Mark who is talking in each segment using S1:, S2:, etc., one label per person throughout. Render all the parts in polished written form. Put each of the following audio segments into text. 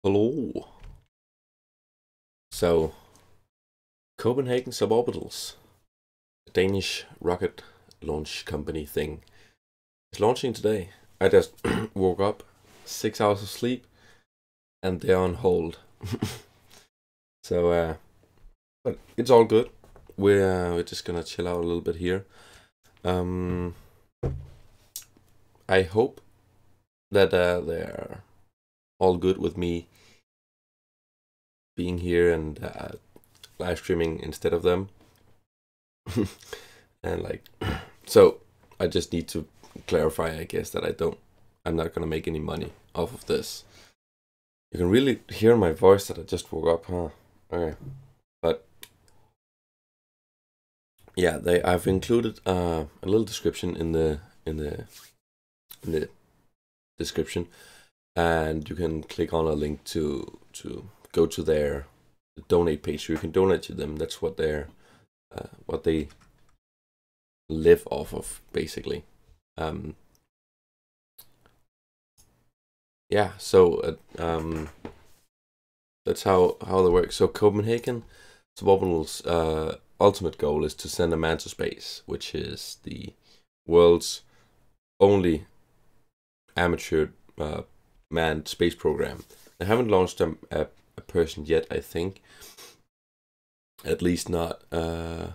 S1: Hello. So, Copenhagen Suborbitals, a Danish rocket launch company thing, is launching today. I just woke up, 6 hours of sleep, and they're on hold. So, but it's all good. We're just gonna chill out a little bit here. I hope that they're all good with me being here and live streaming instead of them. And so I just need to clarify, I guess, that I'm not gonna make any money off of this. You can really hear my voice that I just woke up, huh? Okay, but yeah, I've included a little description in the description, and you can click on a link to go to their donate page. You can donate to them. That's what they live off of, basically. Yeah, so that's how they work. So Copenhagen Suborbitals' ultimate goal is to send a man to space, which is the world's only amateur manned space program. They haven't launched a person yet, I think. At least not. No,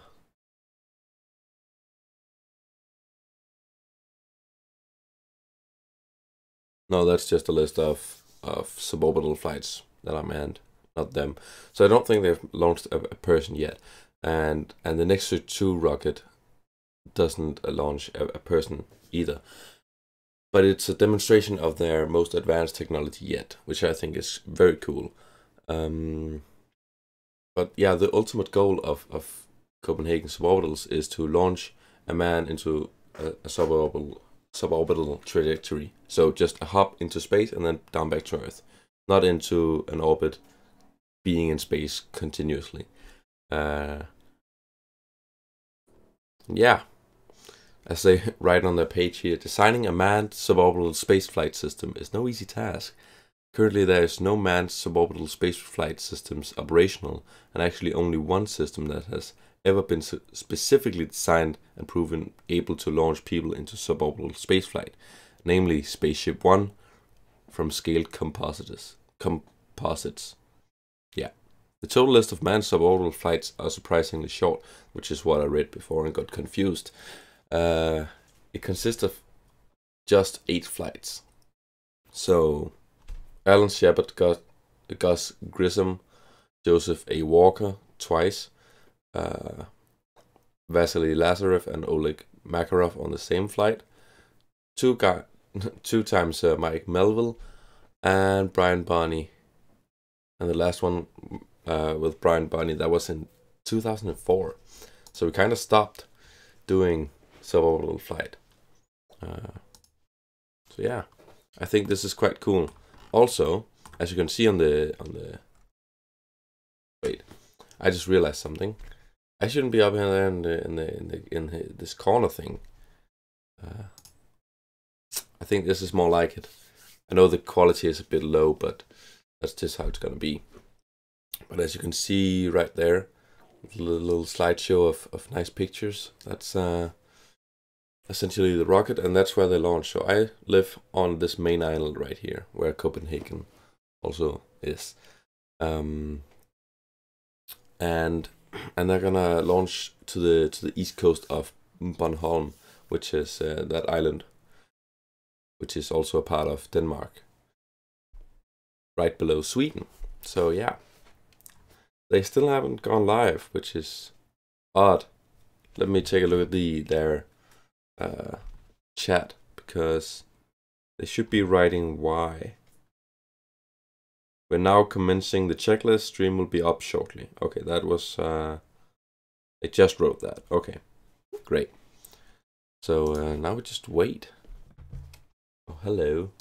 S1: that's just a list of suborbital flights that are manned, not them. So I don't think they've launched a person yet. And the Nexø 2 rocket doesn't launch a person either. But it's a demonstration of their most advanced technology yet, which I think is very cool. But yeah, the ultimate goal of Copenhagen Suborbitals is to launch a man into a suborbital trajectory. So just a hop into space and then down back to Earth, not into an orbit, being in space continuously. Yeah, as they write on their page here, designing a manned suborbital spaceflight system is no easy task. Currently, there is no manned suborbital spaceflight systems operational, and actually only one system that has ever been specifically designed and proven able to launch people into suborbital spaceflight, namely Spaceship One from Scaled Composites. Yeah. The total list of manned suborbital flights are surprisingly short, which is what I read before and got confused. It consists of just 8 flights. So Alan Shepard, Gus Grissom, Joseph A. Walker twice, Vasily Lazarev and Oleg Makarov on the same flight, two times Mike Melville and Brian Barney, and the last one with Brian Barney, that was in 2004. So we kind of stopped doing suborbital flight. So yeah, I think this is quite cool. Also, as you can see on the wait, I just realized something. I shouldn't be up here in this corner thing. I think this is more like it. I know the quality is a bit low, but that's just how it's gonna be. But as you can see right there, a little slideshow of nice pictures. That's essentially the rocket, and that's where they launch. So I live on this main island right here, where Copenhagen also is, and they're gonna launch to the east coast of Bornholm, which is that island, which is also a part of Denmark, right below Sweden. So yeah, they still haven't gone live, which is odd. Let me take a look at their chat, because they should be writing why. We're now commencing the checklist. Stream will be up shortly. Okay, that was they just wrote that. Okay, great. So now we just wait. Oh, hello.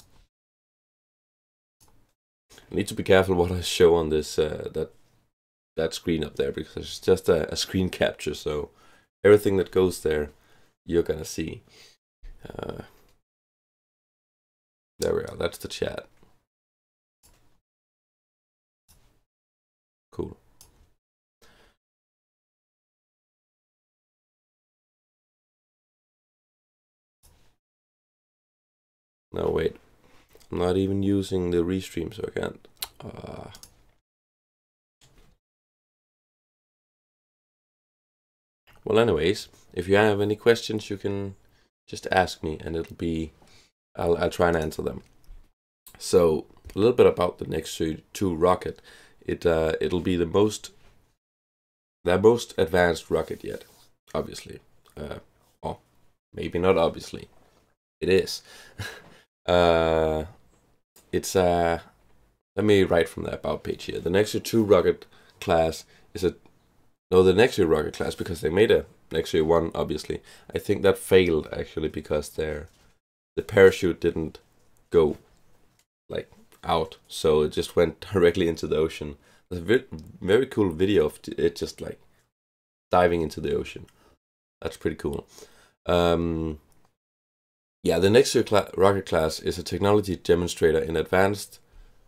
S1: I need to be careful what I show on this that screen up there, because it's just a screen capture, so everything that goes there you're gonna see. There we are, that's the chat. Cool. No, wait. I'm not even using the restream, so I can't. Well, anyways, if you have any questions, you can just ask me, and it'll be I'll try and answer them. So a little bit about the Nexø 2 rocket. It'll be the most advanced rocket yet, obviously. Or maybe not obviously. It is. It's let me write from the about page here. The Nexø 2 rocket class is the Nexø rocket class, because they made a Nexø 1, obviously. I think that failed actually because the parachute didn't go like out, so it just went directly into the ocean. There's a very, very cool video of it just like diving into the ocean. That's pretty cool. Yeah, the Nexø rocket class is a technology demonstrator in advance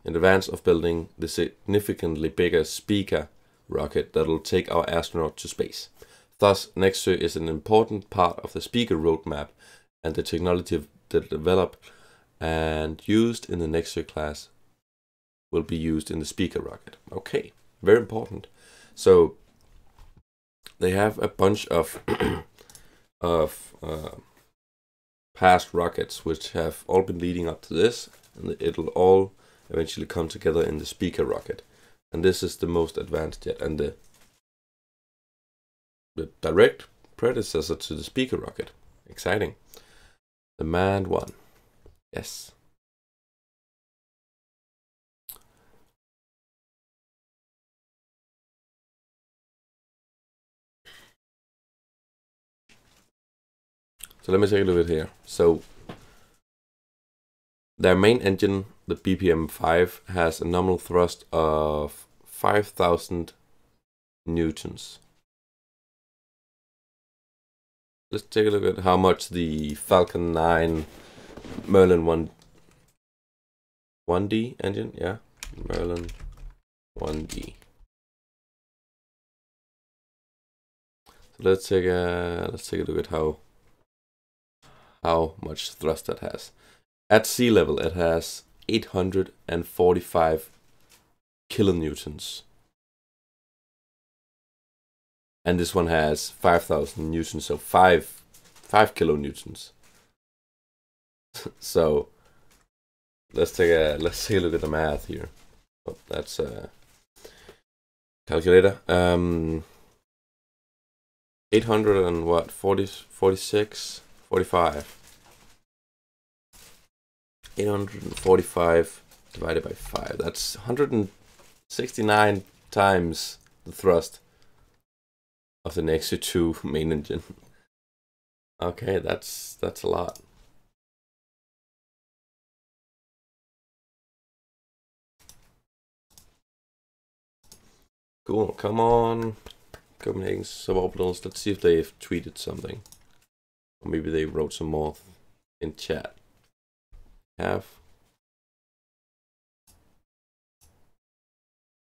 S1: of building the significantly bigger Spica rocket that will take our astronaut to space. Thus, Nexø is an important part of the Spica roadmap, and the technology that developed and used in the Nexø class will be used in the Spica rocket. Okay, very important. So they have a bunch of past rockets which have all been leading up to this, and it'll all eventually come together in the Spica rocket. And this is the most advanced yet, and the direct predecessor to the Spica rocket. Exciting. The manned one. Yes. So let me take a look at here. So their main engine, the BPM-5, has a nominal thrust of 5,000 newtons. Let's take a look at how much the Falcon 9 Merlin 1D engine, yeah, Merlin 1D. So let's take a look at how much thrust that has. At sea level, it has 845 kilonewtons. And this one has 5,000 newtons, so 5 kilonewtons. So let's take a look at the math here. Oh, that's a calculator. 800 and what? 46, 45. 845 divided by 5. That's 169 times the thrust of the Nexø 2 main engine. Okay, that's a lot. Cool, come on, Copenhagen Suborbitals. Let's see if they've tweeted something. Or maybe they wrote some more in chat.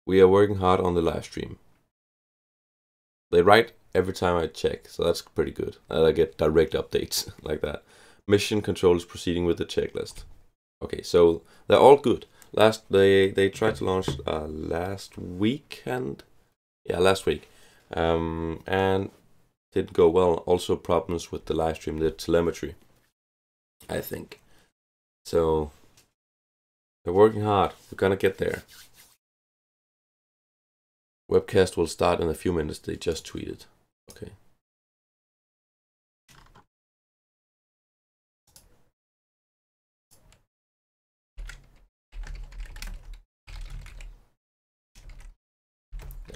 S1: We are working hard on the live stream. They write every time I check, so that's pretty good. I get direct updates like that. Mission control is proceeding with the checklist. Okay, so they're all good. They tried to launch last weekend. Yeah, last week. And didn't go well. Also problems with the live stream, the telemetry, I think. So they're working hard. We're gonna get there. Webcast will start in a few minutes. They just tweeted. Okay.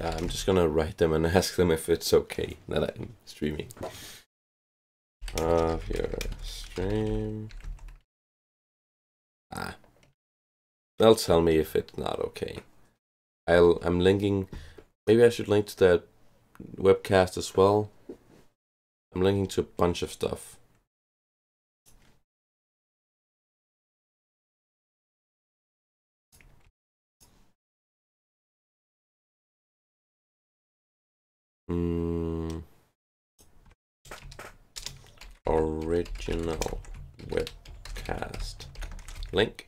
S1: I'm just gonna write them and ask them if it's okay that I'm streaming. Here, stream. They'll tell me if it's not okay. I'm linking. Maybe I should link to that webcast as well. I'm linking to a bunch of stuff. Original webcast link.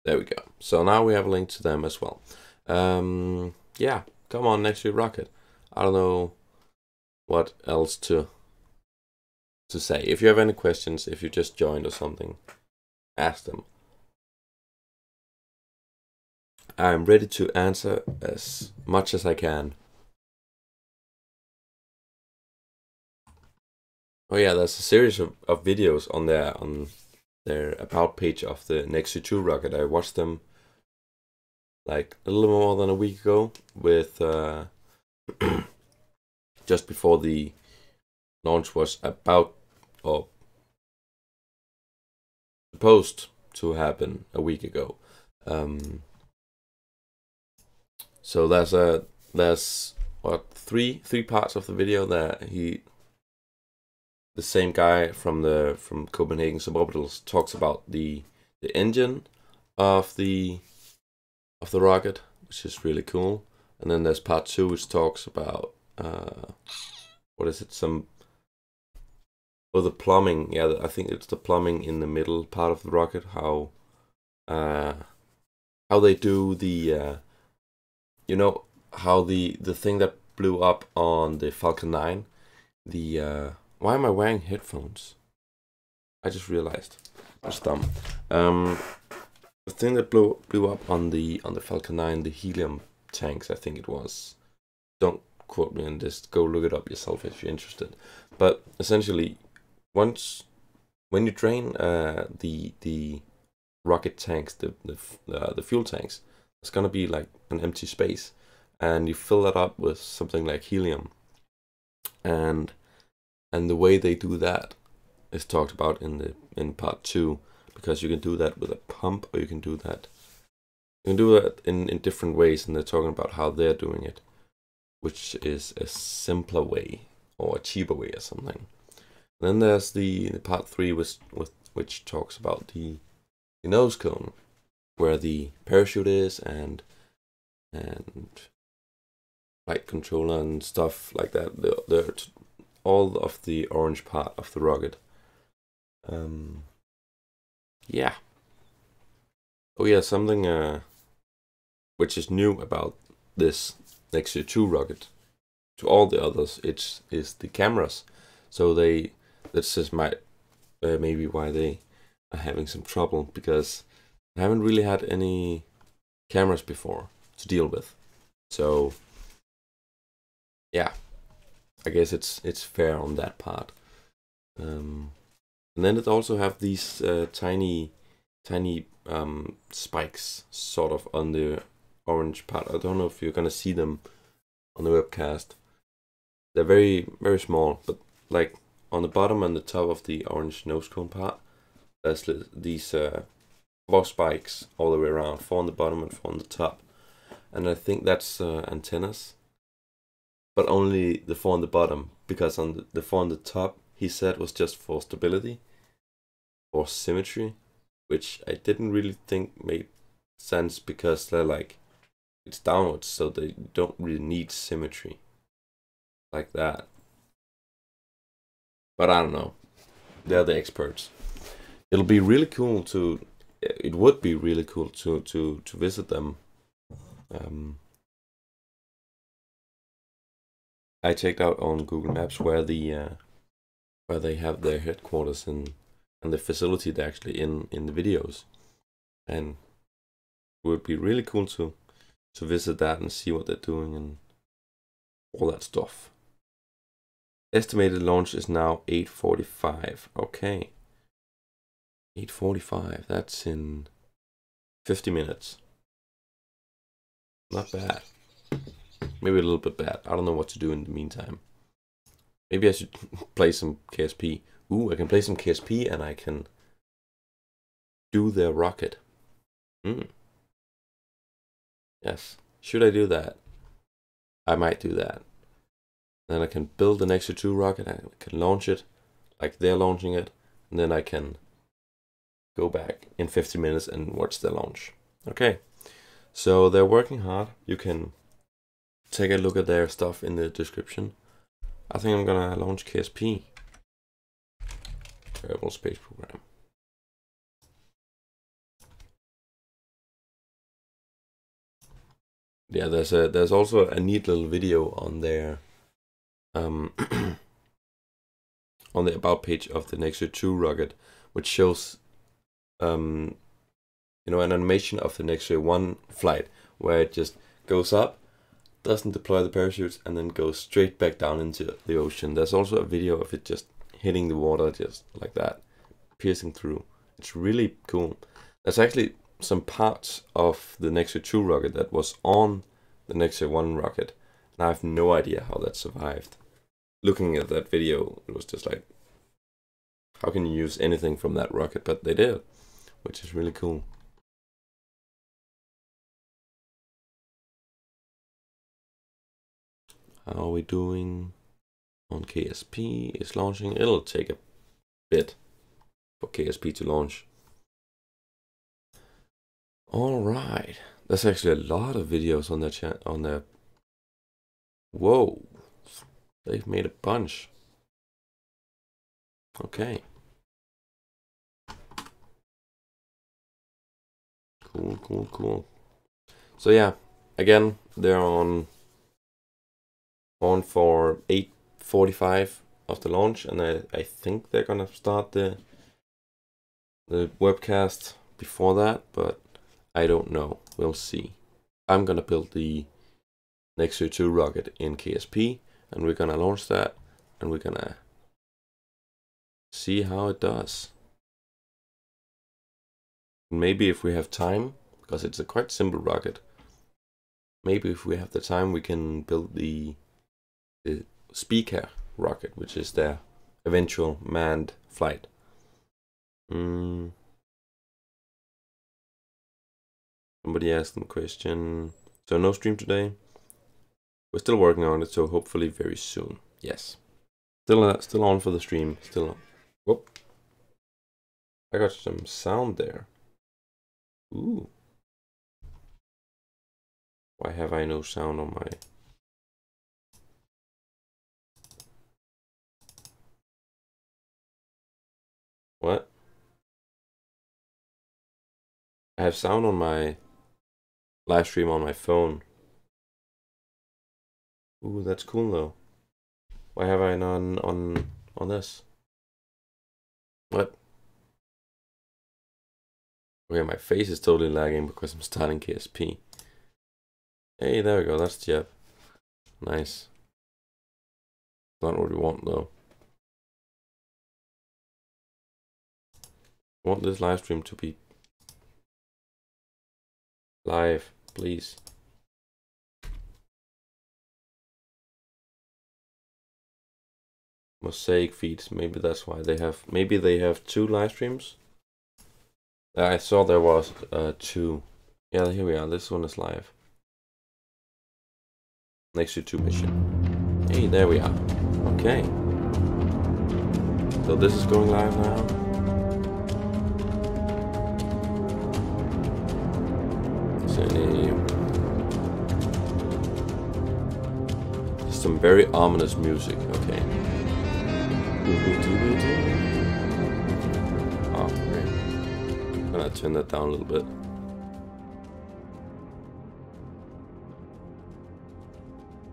S1: There we go. So now we have a link to them as well. Yeah, come on, Nexø rocket. I don't know what else to say. If you have any questions, if you just joined or something, ask them. I'm ready to answer as much as I can. Oh yeah, there's a series of videos on their about page of the Nexø 2 rocket. I watched them like a little more than a week ago with just before the launch was about or supposed to happen a week ago. So there's what three parts of the video that the same guy from Copenhagen Suborbitals talks about the engine of the rocket, which is really cool. And then there's part 2, which talks about what is it? The plumbing. Yeah, I think it's the plumbing in the middle part of the rocket. How they do the you know, how the thing that blew up on the Falcon 9. Why am I wearing headphones? I just realized. That's dumb. The thing that blew up on the Falcon 9, the helium tanks, I think it was. Don't quote me on this. Go look it up yourself if you're interested. But essentially, when you drain the rocket tanks, the fuel tanks, it's gonna be like an empty space, and you fill that up with something like helium. And the way they do that is talked about in part 2, because you can do that with a pump, or you can do that in different ways, and they're talking about how they're doing it, which is a simpler way or a cheaper way or something. And then there's the part 3 which talks about the nose cone, where the parachute is, and flight controller and stuff like that. The all of the orange part of the rocket. Yeah. Oh yeah, something which is new about this Nexø 2 rocket to all the others, is the cameras. So that's just maybe why they are having some trouble, because I haven't really had any cameras before to deal with. So yeah, I guess it's fair on that part. And then it also have these tiny spikes sort of on the orange part. I don't know if you're gonna see them on the webcast. They're very, very small, but like on the bottom and the top of the orange nose cone part, there's these 4 spikes all the way around, 4 on the bottom and 4 on the top. And I think that's antennas, but only the 4 on the bottom, because on the 4 on the top, he said, was just for stability or symmetry, which I didn't really think made sense, because they're like, it's downwards, so they don't really need symmetry like that. But I don't know, they're the experts. It would be really cool to visit them. I checked out on Google Maps where they have their headquarters and the facility they're actually in the videos, and it would be really cool to visit that and see what they're doing and all that stuff. Estimated launch is now 8:45. Okay, 8:45. That's in 50 minutes. Not bad. Maybe a little bit bad. I don't know what to do in the meantime. Maybe I should play some KSP. Ooh, I can play some KSP and I can do the rocket. Yes. Should I do that? I might do that. Then I can build the Nexø 2 rocket. I can launch it like they're launching it. And then I can go back in 50 minutes and watch the launch. Okay, so they're working hard. You can take a look at their stuff in the description. I think I'm gonna launch KSP, Variable Space Program. Yeah, there's also a neat little video on their on the about page of the Nexø 2 rocket, which shows an animation of the Nexø 1 flight where it just goes up, doesn't deploy the parachutes, and then goes straight back down into the ocean. There's also a video of it just hitting the water just like that, piercing through. It's really cool. There's actually some parts of the Nexø 2 rocket that was on the Nexø 1 rocket, and I have no idea how that survived. Looking at that video, it was just like, how can you use anything from that rocket? But they did, which is really cool. How are we doing on KSP? Is launching. It'll take a bit for KSP to launch. All right, there's actually a lot of videos on that chat. On that, whoa, they've made a bunch. Okay, cool. So yeah, again, they're on for 8:45 of the launch, and I think they're gonna start the webcast before that, but I don't know. We'll see. I'm gonna build the Nexø 2 rocket in KSP, and we're gonna launch that, and we're gonna see how it does. Maybe if we have time, because it's a quite simple rocket, maybe if we have the time, we can build the Speaker rocket, which is their eventual manned flight. Somebody asked them a question. So no stream today. We're still working on it, so hopefully very soon. Yes. Still on for the stream. Still on. Whoop. I got some sound there. Ooh. Why have I no sound on my... What? I have sound on my live stream on my phone. Ooh, that's cool though. Why have I none on this? What? Okay, my face is totally lagging because I'm starting KSP. Hey, there we go. That's Jeb. Nice. Not what we want though. I want this live stream to be live, please. Mosaic feeds, maybe that's why they have, maybe they have 2 live streams. I saw there was 2. Yeah, here we are. This one is live. Nexø 2 mission. Hey, there we are. Okay. So this is going live now. Some very ominous music, okay. Oh, great. I'm gonna turn that down a little bit.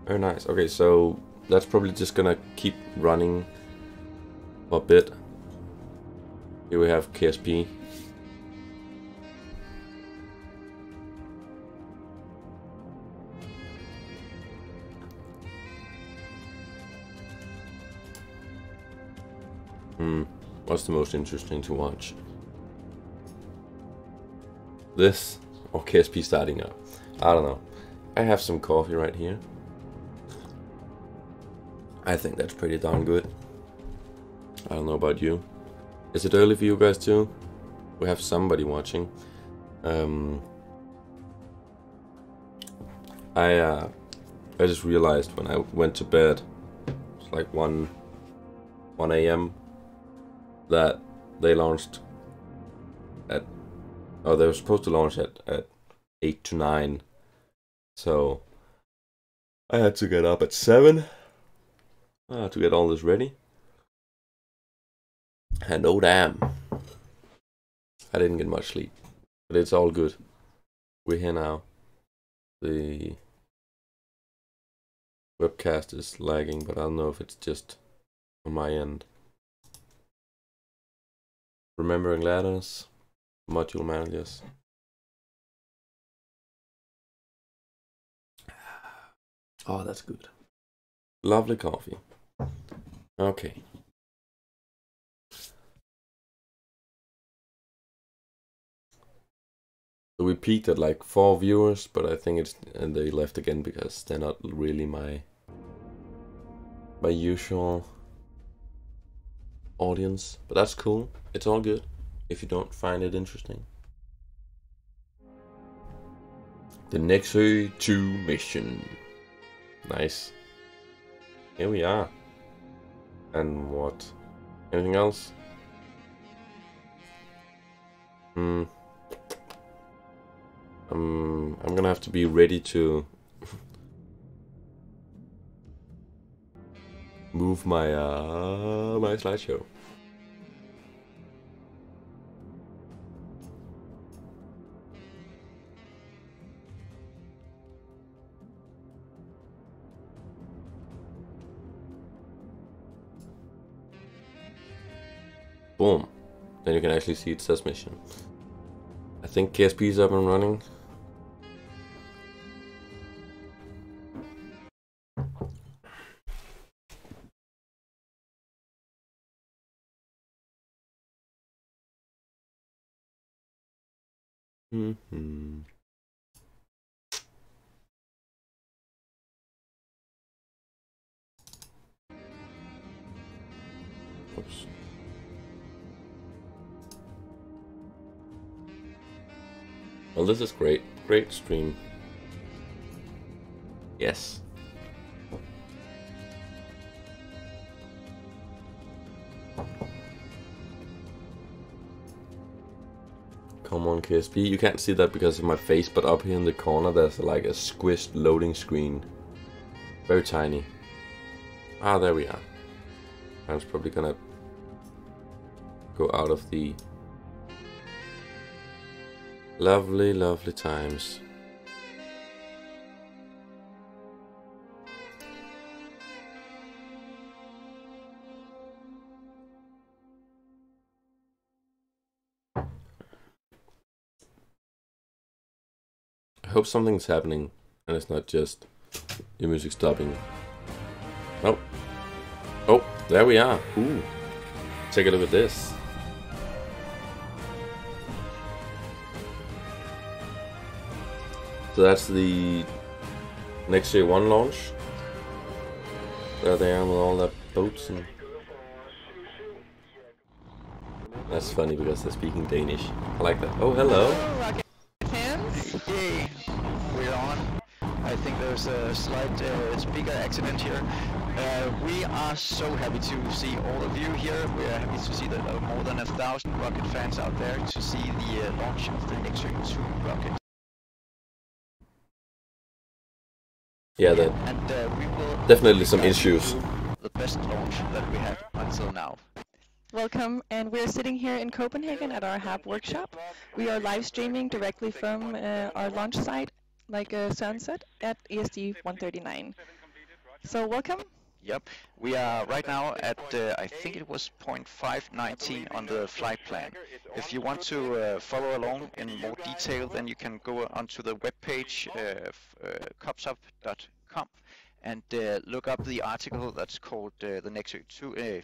S1: Very nice. Okay, so that's probably just gonna keep running a bit. Here we have KSP. What's the most interesting to watch? This or KSP starting up? I don't know. I have some coffee right here. I think that's pretty darn good. I don't know about you. Is it early for you guys too? We have somebody watching. I just realized when I went to bed, it's like 1 a.m. that they launched Oh, they were supposed to launch at 8 to 9. So I had to get up at 7 to get all this ready. And oh damn, I didn't get much sleep. But it's all good. We're here now. The webcast is lagging, but I don't know if it's just on my end. Remembering ladders, module managers. Oh, that's good. Lovely coffee. Okay. So we peaked at like 4 viewers, but I think and they left again because they're not really my usual audience. But that's cool. It's all good if you don't find it interesting. The Nexø 2 mission. Nice. Here we are. And what? Anything else? I'm gonna have to be ready to move my my slideshow. Boom. Then you can actually see it says mission. I think KSP is up and running. Oops. Well, this is great. Great stream. Yes. Come on, KSP. You can't see that because of my face, but up here in the corner there's like a squished loading screen. Very tiny. Ah, there we are. I was probably gonna go out of the lovely, lovely times. I hope something's happening and it's not just your music stopping. Oh. Oh, there we are. Ooh. Take a look at this. So that's the Nexø 1 launch. There they are with all the boats and... That's funny because they're speaking Danish. I like that. Oh, hello.
S2: Yay, we're on. I think there's a slight speaker accident here. We are so happy to see all of you here. We are happy to see that there are more than 1,000 rocket fans out there to see the launch of the Nexø 2 rocket.
S1: Yeah,
S2: we will
S1: definitely some issues.
S2: The best launch that we had until now.
S3: Welcome, and we're sitting here in Copenhagen at our HAB workshop. We are live streaming directly from our launch site, like Sunset, at ESD 139. So welcome.
S2: Yep, we are right now at, I think it was 0.519 on the flight plan. If you want to follow along in more detail, then you can go onto the webpage, copsup.com, and look up the article that's called the Nexø 2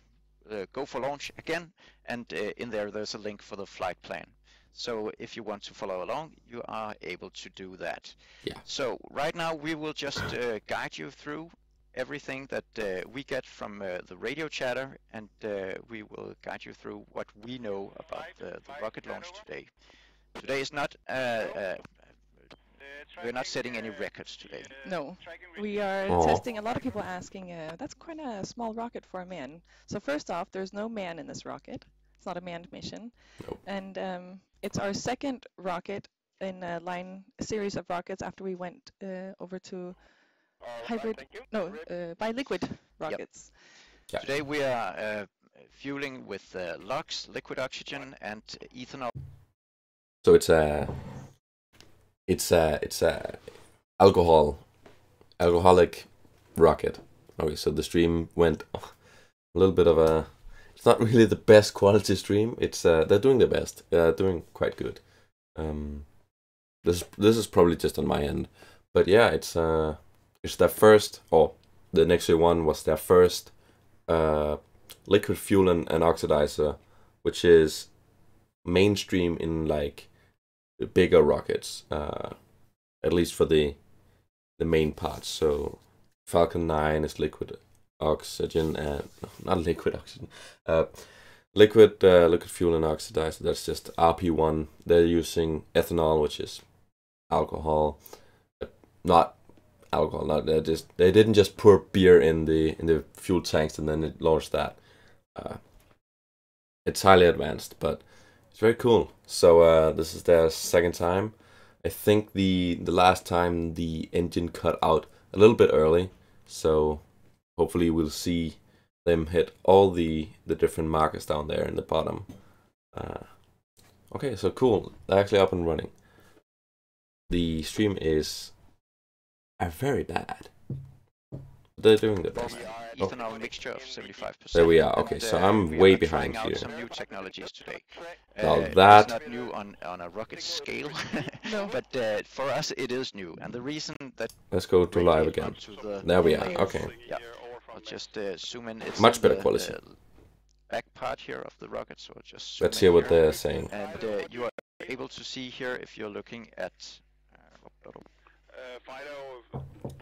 S2: Go for Launch again, and in there's a link for the flight plan. So if you want to follow along, you are able to do that.
S1: Yeah.
S2: So right now we will just guide you through everything that we get from the radio chatter, and we will guide you through what we know about the rocket launch today. Today is not, we're not setting any records today.
S3: No, we are testing. A lot of people asking, that's quite a small rocket for a man. So first off, there's no man in this rocket. It's not a manned mission.
S1: Nope.
S3: And It's our second rocket in a series of rockets after we went over to hybrid, no, by liquid rockets.
S1: Yeah.
S2: Today we are fueling with LOX, liquid oxygen, and ethanol.
S1: So it's a alcoholic rocket. Okay, so the stream went a little bit of a. It's not really the best quality stream. It's they're doing their best. They're doing quite good. This is probably just on my end, but yeah, it's their first, or the Nexø one was their first liquid fuel and oxidizer, which is mainstream in like the bigger rockets, at least for the main parts. So Falcon 9 is liquid oxygen and not liquid oxygen, liquid fuel and oxidizer. That's just RP1. They're using ethanol, which is alcohol, but not alcohol. Not they didn't just pour beer in the fuel tanks and then it launched that. It's highly advanced, but it's very cool. So this is their second time. I think the last time the engine cut out a little bit early, so hopefully we'll see them hit all the different markers down there in the bottom. Okay, so cool. They're actually up and running. The stream is very bad. They're doing the best.
S2: Ethanol mixture of 75%.
S1: There we are. Okay, so I'm way behind
S2: here.
S1: here.
S2: Some new technologies today.
S1: Now
S2: It's
S1: that
S2: not new on a rocket scale,
S3: No.
S2: but for us it is new. And the reason that
S1: let's go to live again. There we are. Okay.
S2: Yeah, I'll just zoom in. It's
S1: Much
S2: in
S1: better
S2: the,
S1: quality.
S2: Back part here of the rocket, so I'll just zoom
S1: Let's
S2: in
S1: hear what
S2: here.
S1: they're saying.
S2: And you are able to see here if you're looking at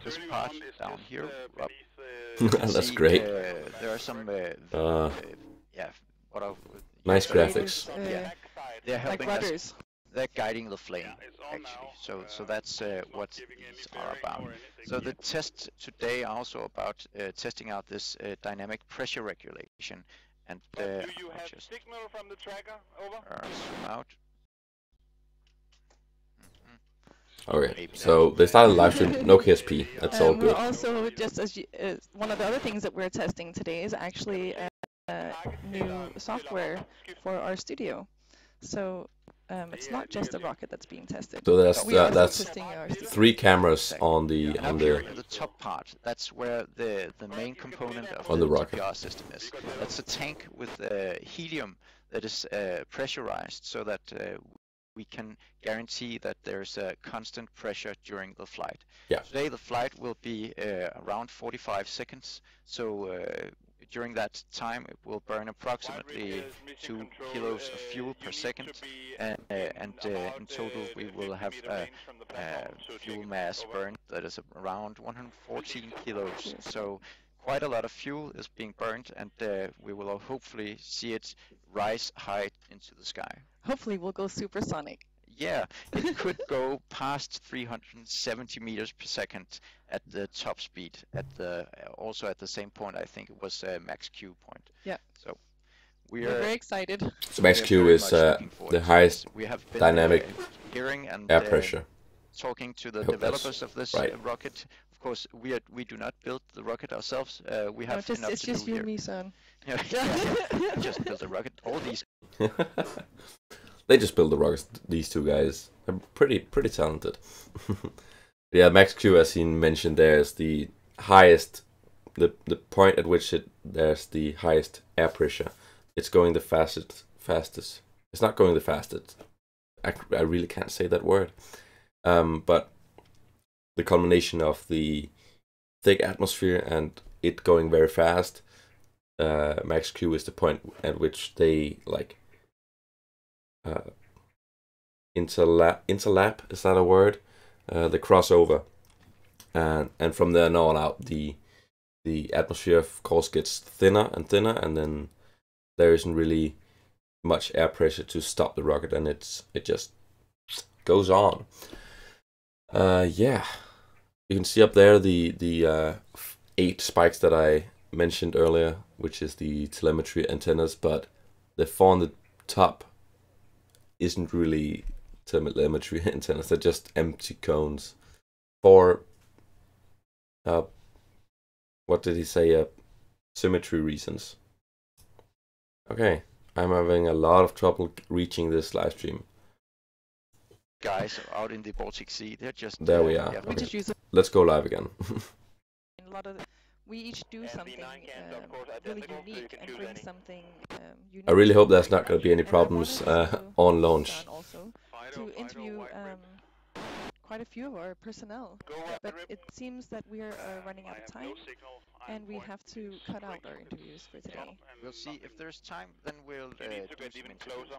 S2: this part down here.
S1: That's great.
S2: There are some yeah, what are
S1: Nice graphics.
S2: Yeah, they're
S3: Like
S2: helping us.
S3: rudders.
S2: They're guiding the flame, actually. So that's what these are about. So the tests today are also about testing out this dynamic pressure regulation. And
S4: Do you
S2: I'll
S4: have
S2: just
S4: signal from the tracker? Over.
S2: zoom out.
S1: Okay, so they started live stream, no KSP. That's all
S3: We're
S1: good.
S3: also, just as one of the other things that we're testing today is actually new software for our studio. So it's not just a rocket that's being tested.
S1: So that's
S3: We are also
S1: that's
S3: testing our studio.
S1: 3 cameras on the
S2: Up here in the top part, that's where the main component of
S1: On the rocket.
S2: TPR system is. That's a tank with helium that is pressurized so that we can guarantee that there's a constant pressure during the flight.
S1: Yeah.
S2: Today the flight will be around 45 seconds, so during that time it will burn approximately 2 kilos of fuel per second, and in total we will have fuel mass burned that is around 114 kilos. So quite a lot of fuel is being burned, and we will hopefully see it rise high into the sky.
S3: Hopefully we'll go supersonic.
S2: Yeah, it could go past 370 meters per second at the top speed. At the also at the same point, I think it was max Q point.
S3: Yeah.
S2: So
S3: We're very excited.
S1: So max Q is the highest
S2: we have been,
S1: dynamic
S2: hearing and
S1: air pressure.
S2: talking to the
S1: I hope that's
S2: developers of this
S1: right.
S2: rocket. Of course, we do not build the rocket ourselves. We
S3: No,
S2: have enough
S3: it's
S2: to
S3: just
S2: do
S3: you
S2: here.
S3: and me, son.
S2: Yeah, I just built a rocket. All these
S1: They just build the rockets, these two guys. They're pretty talented. Yeah, max Q, as he mentioned, there is the highest, the point at which there's the highest air pressure. It's going the fastest. It's not going the fastest. I really can't say that word. But the combination of the thick atmosphere and it going very fast, max Q is the point at which they like interlap, is that a word? The crossover, and from then on out, the atmosphere of course gets thinner and thinner, and then there isn't really much air pressure to stop the rocket, and it just goes on. Yeah, you can see up there the 8 spikes that I mentioned earlier, which is the telemetry antennas, but the 4 on the top isn't really telemetry antennas. They're just empty cones for what did he say? Symmetry reasons. Okay, I'm having a lot of trouble reaching this live stream.
S2: Guys out in the Baltic Sea, they're just
S1: There we are.
S2: yeah,
S3: We
S1: Okay.
S3: just use
S1: Let's go live again.
S3: a lot of. We each do something really unique and bring something unique.
S1: I really
S3: to
S1: hope
S3: the
S1: there's not
S3: workshop.
S1: going to be any
S3: And I
S1: problems
S3: wanted to
S1: on
S3: use
S1: launch.
S3: John also to interview quite a few of our personnel, but it seems that we are running out of time, and we have to cut out our interviews for today.
S2: We'll see if there's time, then we'll do some interviews,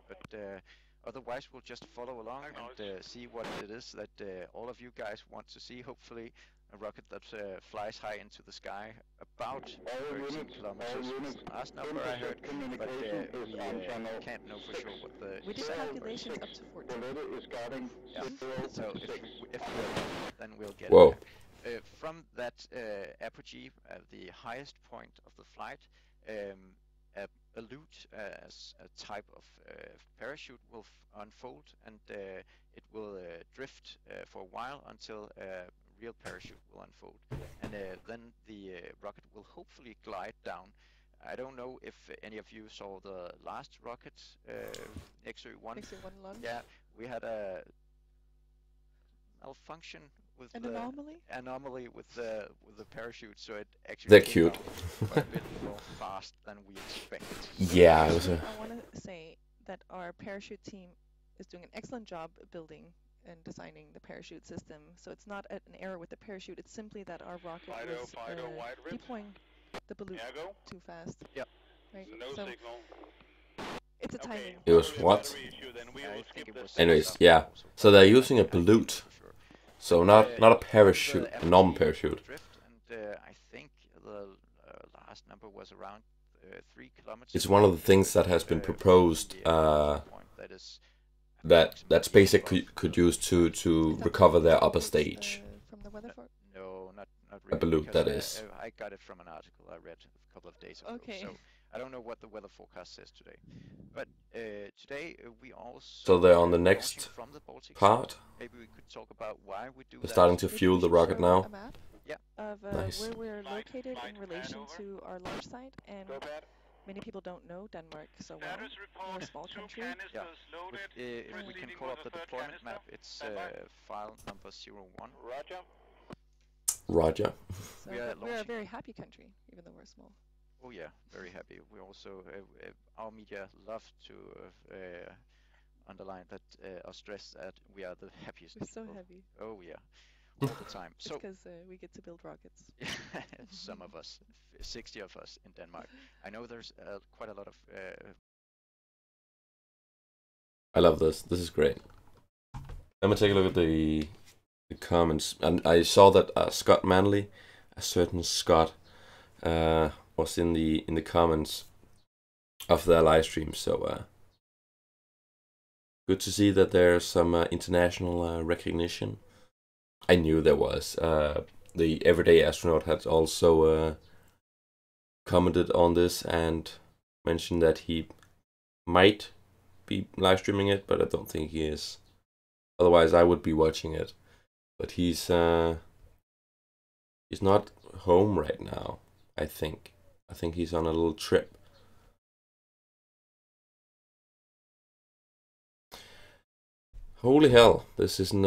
S2: but otherwise we'll just follow along and see what it is that all of you guys want to see. Hopefully a rocket that flies high into the sky, about 13 kilometers was the last number I heard, but we can't know for sure what the
S3: We did
S2: exact number is.
S3: calculations up to 14.
S2: Yeah. So if we then we'll get
S1: Whoa.
S2: it back. From that apogee, the highest point of the flight, a loot as a type of parachute will unfold, and it will drift for a while until a real parachute will unfold, and then the rocket will hopefully glide down. I don't know if any of you saw the last rocket, Nexø 1.
S3: Nexø 1 launch.
S2: Yeah, we had a malfunction with
S3: An
S2: the
S3: anomaly
S2: with the parachute, so it actually
S1: They're
S2: came
S1: cute.
S2: down quite a bit more fast than we expected.
S1: Yeah, it was
S3: I want to say that our parachute team is doing an excellent job building and designing the parachute system. So it's not an error with the parachute. It's simply that our rocket was deploying the balloon too fast.
S2: Yep.
S3: Right.
S4: No
S3: So
S4: signal.
S3: it's a timing.
S1: It was what?
S2: I think it was
S1: Anyways, yeah. So they're using a balloon. So not a parachute, a normal parachute.
S2: Drift, and I think the last number was around 3 kilometers.
S1: It's one of the things that has been proposed that SpaceX could use to recover their upper stage.
S3: From the weather for
S2: No, not really.
S1: A balloon,
S2: because,
S1: that is.
S2: I got it from an article I read a couple of days ago.
S3: Okay.
S2: So I don't know what the weather forecast says today. But today we also.
S1: So they're on the next
S2: launching from the Baltic
S1: part.
S2: Sea. Maybe we could talk about why we do
S1: They're
S2: that.
S1: starting to
S3: Maybe
S1: fuel
S3: we
S1: the
S3: should
S1: rocket
S3: show
S1: now.
S3: a map
S2: Yeah.
S3: of
S1: Nice.
S3: where we're located in relation to our launch site, and many people don't know Denmark so well. We're a small country.
S2: Yeah. But, if we can call up the deployment map, it's file number 01.
S4: Roger.
S1: Roger.
S3: So
S2: We are
S3: but we're a
S2: launching.
S3: very happy country, even though we're small.
S2: Oh yeah, very happy. We also our media love to underline that or stress that we are the happiest
S3: We're so
S2: people.
S3: happy.
S2: Oh yeah, all the time.
S3: It's
S2: So
S3: because we get to build rockets.
S2: some of us, 60 of us in Denmark. I know there's quite a lot of.
S1: I love this. This is great. Let me take a look at the comments. And I saw that Scott Manley, a certain Scott, was in the comments of their live stream. So good to see that there's some international recognition. I knew there was. The Everyday Astronaut had also commented on this and mentioned that he might be live streaming it, but I don't think he is. Otherwise, I would be watching it. But he's not home right now. I think he's on a little trip. Holy hell! This isn't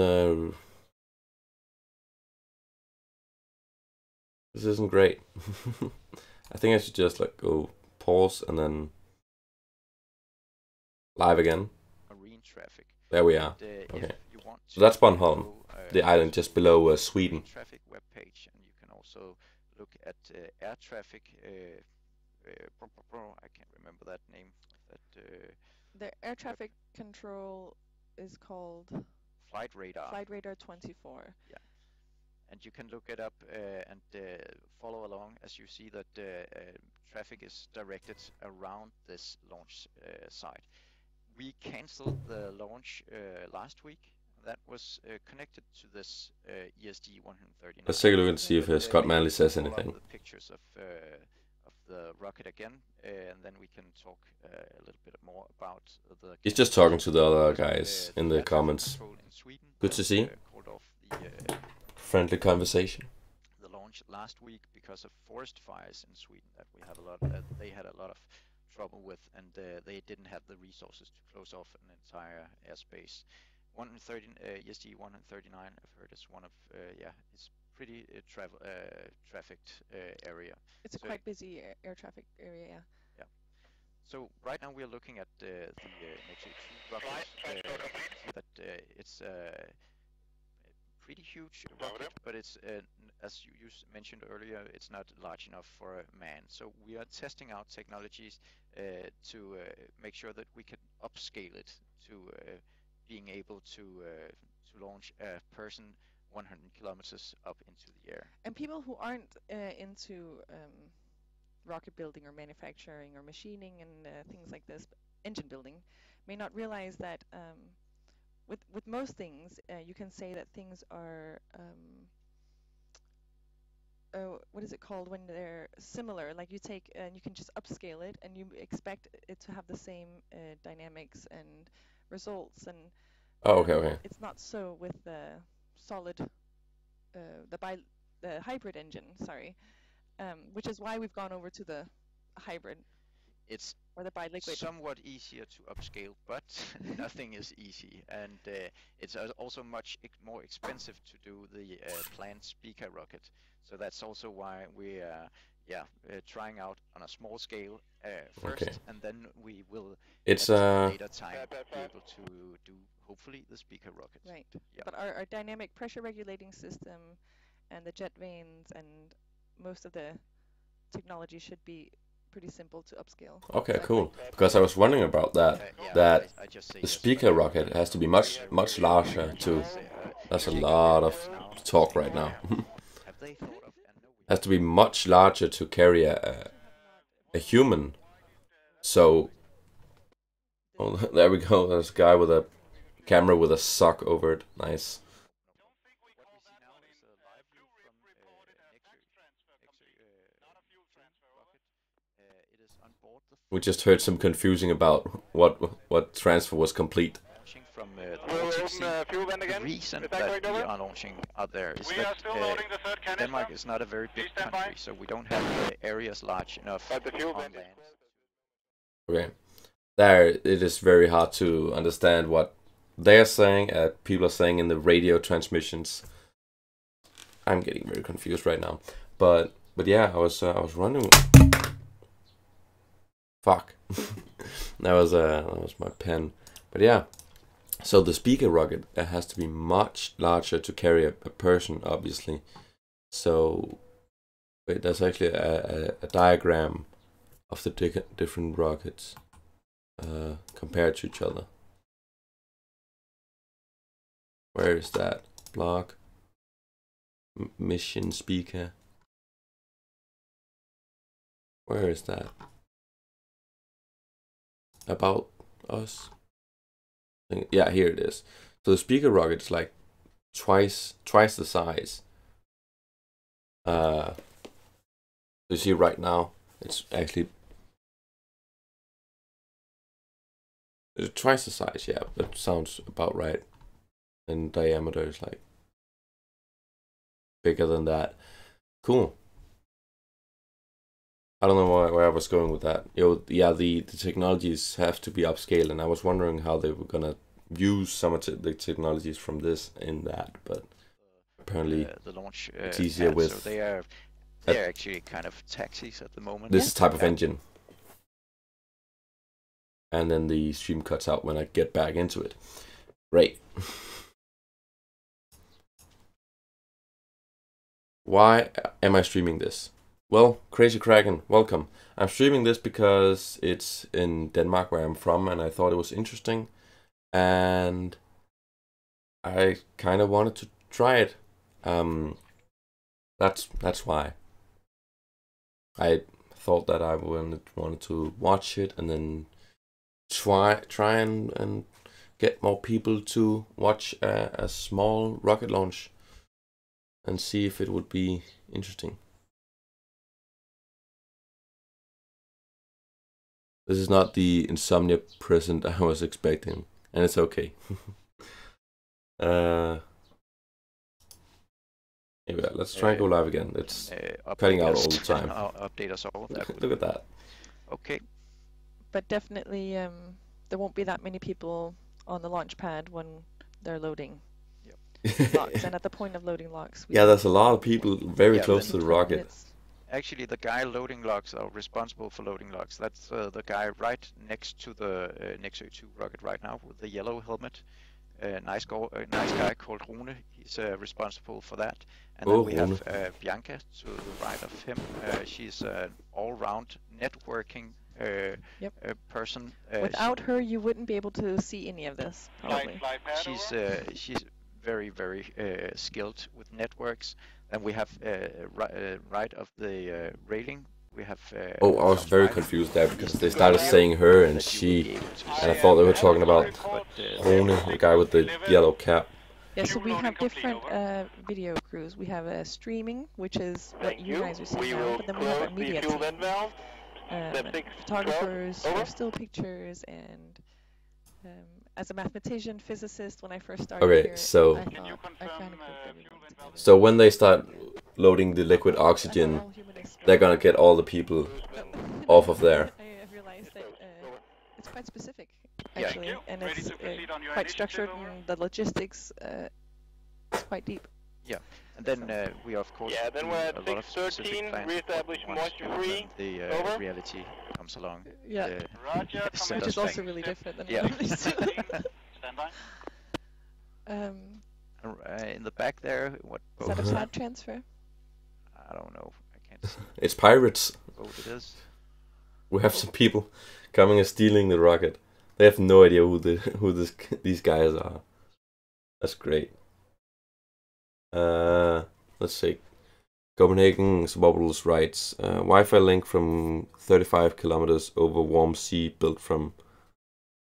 S1: this isn't great. I think I should just go pause and then live again.
S2: Marine traffic.
S1: There we are.
S2: And,
S1: Okay.
S2: if you want
S1: So that's
S2: to
S1: Bornholm,
S2: go,
S1: the island just below
S2: marine
S1: Sweden.
S2: traffic webpage, and you can also look at air traffic. I can't remember that name. That
S3: The air traffic control is called
S2: flight radar.
S3: Flight Radar 24.
S2: And you can look it up and follow along as you see that traffic is directed around this launch site. We canceled the launch last week. That was connected to this ESD 139.
S1: Let's take a look and see if Scott
S2: Maybe
S1: Manley
S2: we
S1: says
S2: can pull up
S1: anything.
S2: the pictures of the rocket again, and then we can talk a little bit more about the.
S1: He's just talking to the other
S2: because,
S1: guys in the comments.
S2: control in Sweden
S1: Good to
S2: has,
S1: see.
S2: called off the
S1: Friendly conversation.
S2: launch last week because of forest fires in Sweden that we have a lot. They had a lot of trouble with, and they didn't have the resources to close off an entire airspace. 130 ESD 139, I've heard, is one of it's pretty trafficked area.
S3: It's a
S2: So-
S3: quite busy air traffic area, yeah.
S2: So right now we are looking at the Nexø 2 rocket. See that it's a pretty huge rocket, but it's as you mentioned earlier, it's not large enough for a man. So we are testing out technologies to make sure that we can upscale it to being able to launch a person 100 kilometers up into the air.
S3: And people who aren't into rocket building or manufacturing or machining and things like this, engine building, may not realize that with most things, you can say that things are what is it called when they're similar? Like you take and you can just upscale it, and you expect it to have the same dynamics and results. And
S1: Oh, okay.
S3: it's not so with the solid, the hybrid engine. Sorry, which is why we've gone over to the hybrid
S2: It's
S3: or the bi-liquid.
S2: somewhat easier to upscale, but nothing is easy, and it's also much more expensive to do the planned speaker rocket. So that's also why we are trying out on a small scale first,
S1: Okay.
S2: and then we will
S1: It's
S2: at a later time be able to do hopefully the speaker rocket.
S3: Right.
S2: Yeah.
S3: But our dynamic pressure regulating system and the jet vanes and most of the technology should be pretty simple to upscale.
S1: okay,
S3: Is that
S1: cool.
S3: correct?
S1: Because I was wondering about that.
S2: Yeah,
S1: That
S2: I just say
S1: the
S2: yes,
S1: speaker
S2: but-
S1: rocket has to be much larger to. That's a
S2: check
S1: lot
S2: the
S1: of
S2: now.
S1: talk right now.
S2: Have they thought of? And no, we
S1: Has to be much larger to carry a human. So, oh, there we go. There's a guy with a camera with a sock over it. Nice.
S2: What we see now is a live view from Nexø rocket. It is on board the
S1: We just heard some confusing about what transfer was complete.
S2: launching from the
S4: We'll
S2: Baltic
S4: open
S2: Sea.
S4: the fuel vent
S2: The
S4: again.
S2: reason
S4: Is that
S2: that
S4: correct,
S2: we
S4: over?
S2: are launching out there is
S4: We
S2: that
S4: are still loading the third canister.
S2: Denmark is not a very big
S4: Please stand by.
S2: country, so we don't have areas large enough
S4: But the fuel
S2: on
S4: vent is
S2: land.
S1: Okay. There, it is very hard to understand what they're saying. People are saying in the radio transmissions. I'm getting very confused right now. But yeah, I was wondering. Fuck. that was my pen. But yeah. So the speaker rocket has to be much larger to carry a person, obviously. So wait, there's actually a diagram of the different rockets compared to each other. Where is that? Blog. Mission speaker. Where is that? About us? Yeah, here it is. So the speaker rocket is like twice the size. You see right now, it's actually twice the size. Yeah, that sounds about right. And diameter is like bigger than that. Cool. I don't know where I was going with that. The technologies have to be upscaled, and I was wondering how they were gonna use some of the technologies from this in that, but apparently
S2: The launch
S1: it's easier
S2: pad,
S1: with
S2: so they're actually kind of taxis at the moment.
S1: this type of
S2: Yeah.
S1: engine. And then the stream cuts out when I get back into it. Great. Why am I streaming this? Well, Crazy Kraken, welcome. I'm streaming this because it's in Denmark, where I'm from, and I thought it was interesting. And I kind of wanted to try it. That's why. I thought that I wanted to watch it and then try and get more people to watch a small rocket launch and see if it would be interesting. This is not the insomnia present I was expecting, and it's okay. Yeah, let's try and go live again. It's cutting out all the time.
S2: Update us all.
S1: Look at that.
S2: Okay.
S3: But definitely, there won't be that many people on the launch pad when they're loading locks. And at the point of loading locks,
S1: yeah, there's a lot of people very close to the rocket.
S3: Minutes.
S2: Actually, the guy loading locks are responsible for loading locks. That's the guy right next to the Nexø 2 rocket right now with the yellow helmet. Nice guy called Rune. He's responsible for that. And then we have Bianca to the right of him. She's an all-round networking person.
S3: Without her, you wouldn't be able to see any of this, probably.
S2: She's very, very skilled with networks. Then we have right of the railing. We have.
S1: I was very confused there because they started saying her and she, and I thought they were talking about Rune, the guy with the yellow cap.
S3: Yeah, so we have different video crews. We have streaming, which is what you guys are seeing now, but then we have a media team. Photographers for still pictures, and as a mathematician, physicist, when I first started here,
S1: so
S3: I thought I kind of grouped everything together.
S1: So when they start loading the liquid oxygen, they're gonna get all the people off of there.
S3: I realized that it's quite specific, actually, and it's quite structured, and the logistics is quite deep.
S2: Yeah, and then we of course
S4: then
S2: do
S4: we're at
S2: a lot of specific
S4: 13,
S2: plans
S4: reestablish moisture free.
S2: the reality comes along.
S3: Yeah, which is also really different than what I'm used to.
S2: In the back there, what
S3: Is that a pad transfer?
S2: I don't know. I can't see
S1: It's pirates.
S2: what boat it is.
S1: We have some people coming and stealing the rocket. They have no idea who these guys are. That's great. Let's see. Copenhagen Suborbitals writes, Wi-Fi link from 35 kilometers over warm sea built from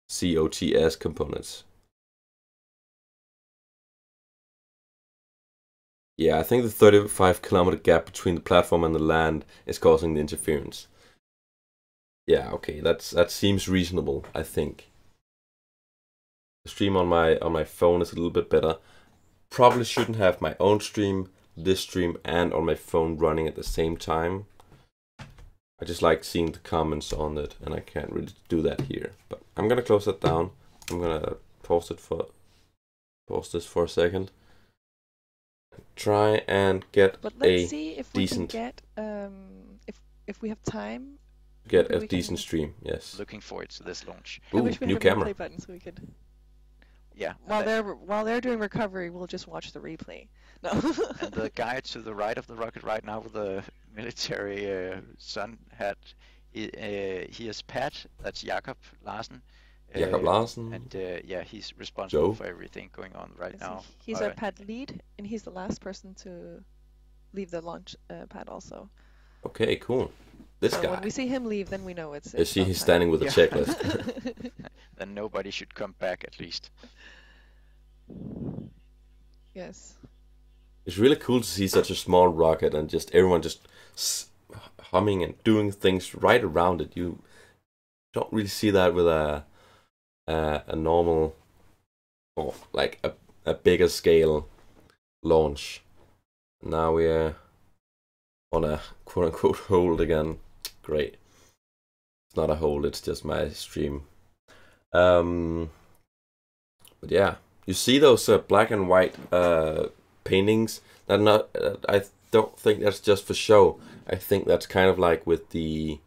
S1: COTS components. Yeah, I think the 35-kilometer gap between the platform and the land is causing the interference. Yeah, okay, that seems reasonable, I think. The stream on my phone is a little bit better. Probably shouldn't have my own stream, this stream, and on my phone running at the same time. I just like seeing the comments on it, and I can't really do that here. But I'm gonna close that down. I'm gonna pause this for a second. Try and get
S3: But let's
S1: a
S3: see if
S1: decent
S3: we can get if we have time.
S1: get a decent stream. Yes.
S2: Looking forward to this launch.
S3: I
S1: Ooh,
S3: wish we
S1: new
S3: had a
S1: camera.
S3: replay button so we could.
S2: Yeah.
S3: While they're doing recovery, we'll just watch the replay. No.
S2: And the guy to the right of the rocket right now with the military sun hat, he is Pat. That's Jakob Larsen.
S1: Jakob Larsen.
S2: And yeah, he's responsible
S1: Joe.
S2: for everything going on right now.
S3: He's our pad lead, and he's the last person to leave the launch pad also.
S1: Okay, cool. This
S3: So
S1: guy.
S3: when we see him leave, then we know it's.
S1: You see,
S3: about
S1: he's
S3: time.
S1: standing with a
S2: Yeah.
S1: checklist.
S2: Then nobody should come back at least.
S3: Yes.
S1: It's really cool to see such a small rocket and just everyone just humming and doing things right around it. You don't really see that with a normal, or like a bigger scale launch. Now we're on a quote unquote hold again. Great. It's not a hold, it's just my stream. But yeah, you see those black and white paintings? That not. I don't think that's just for show. I think that's kind of like with the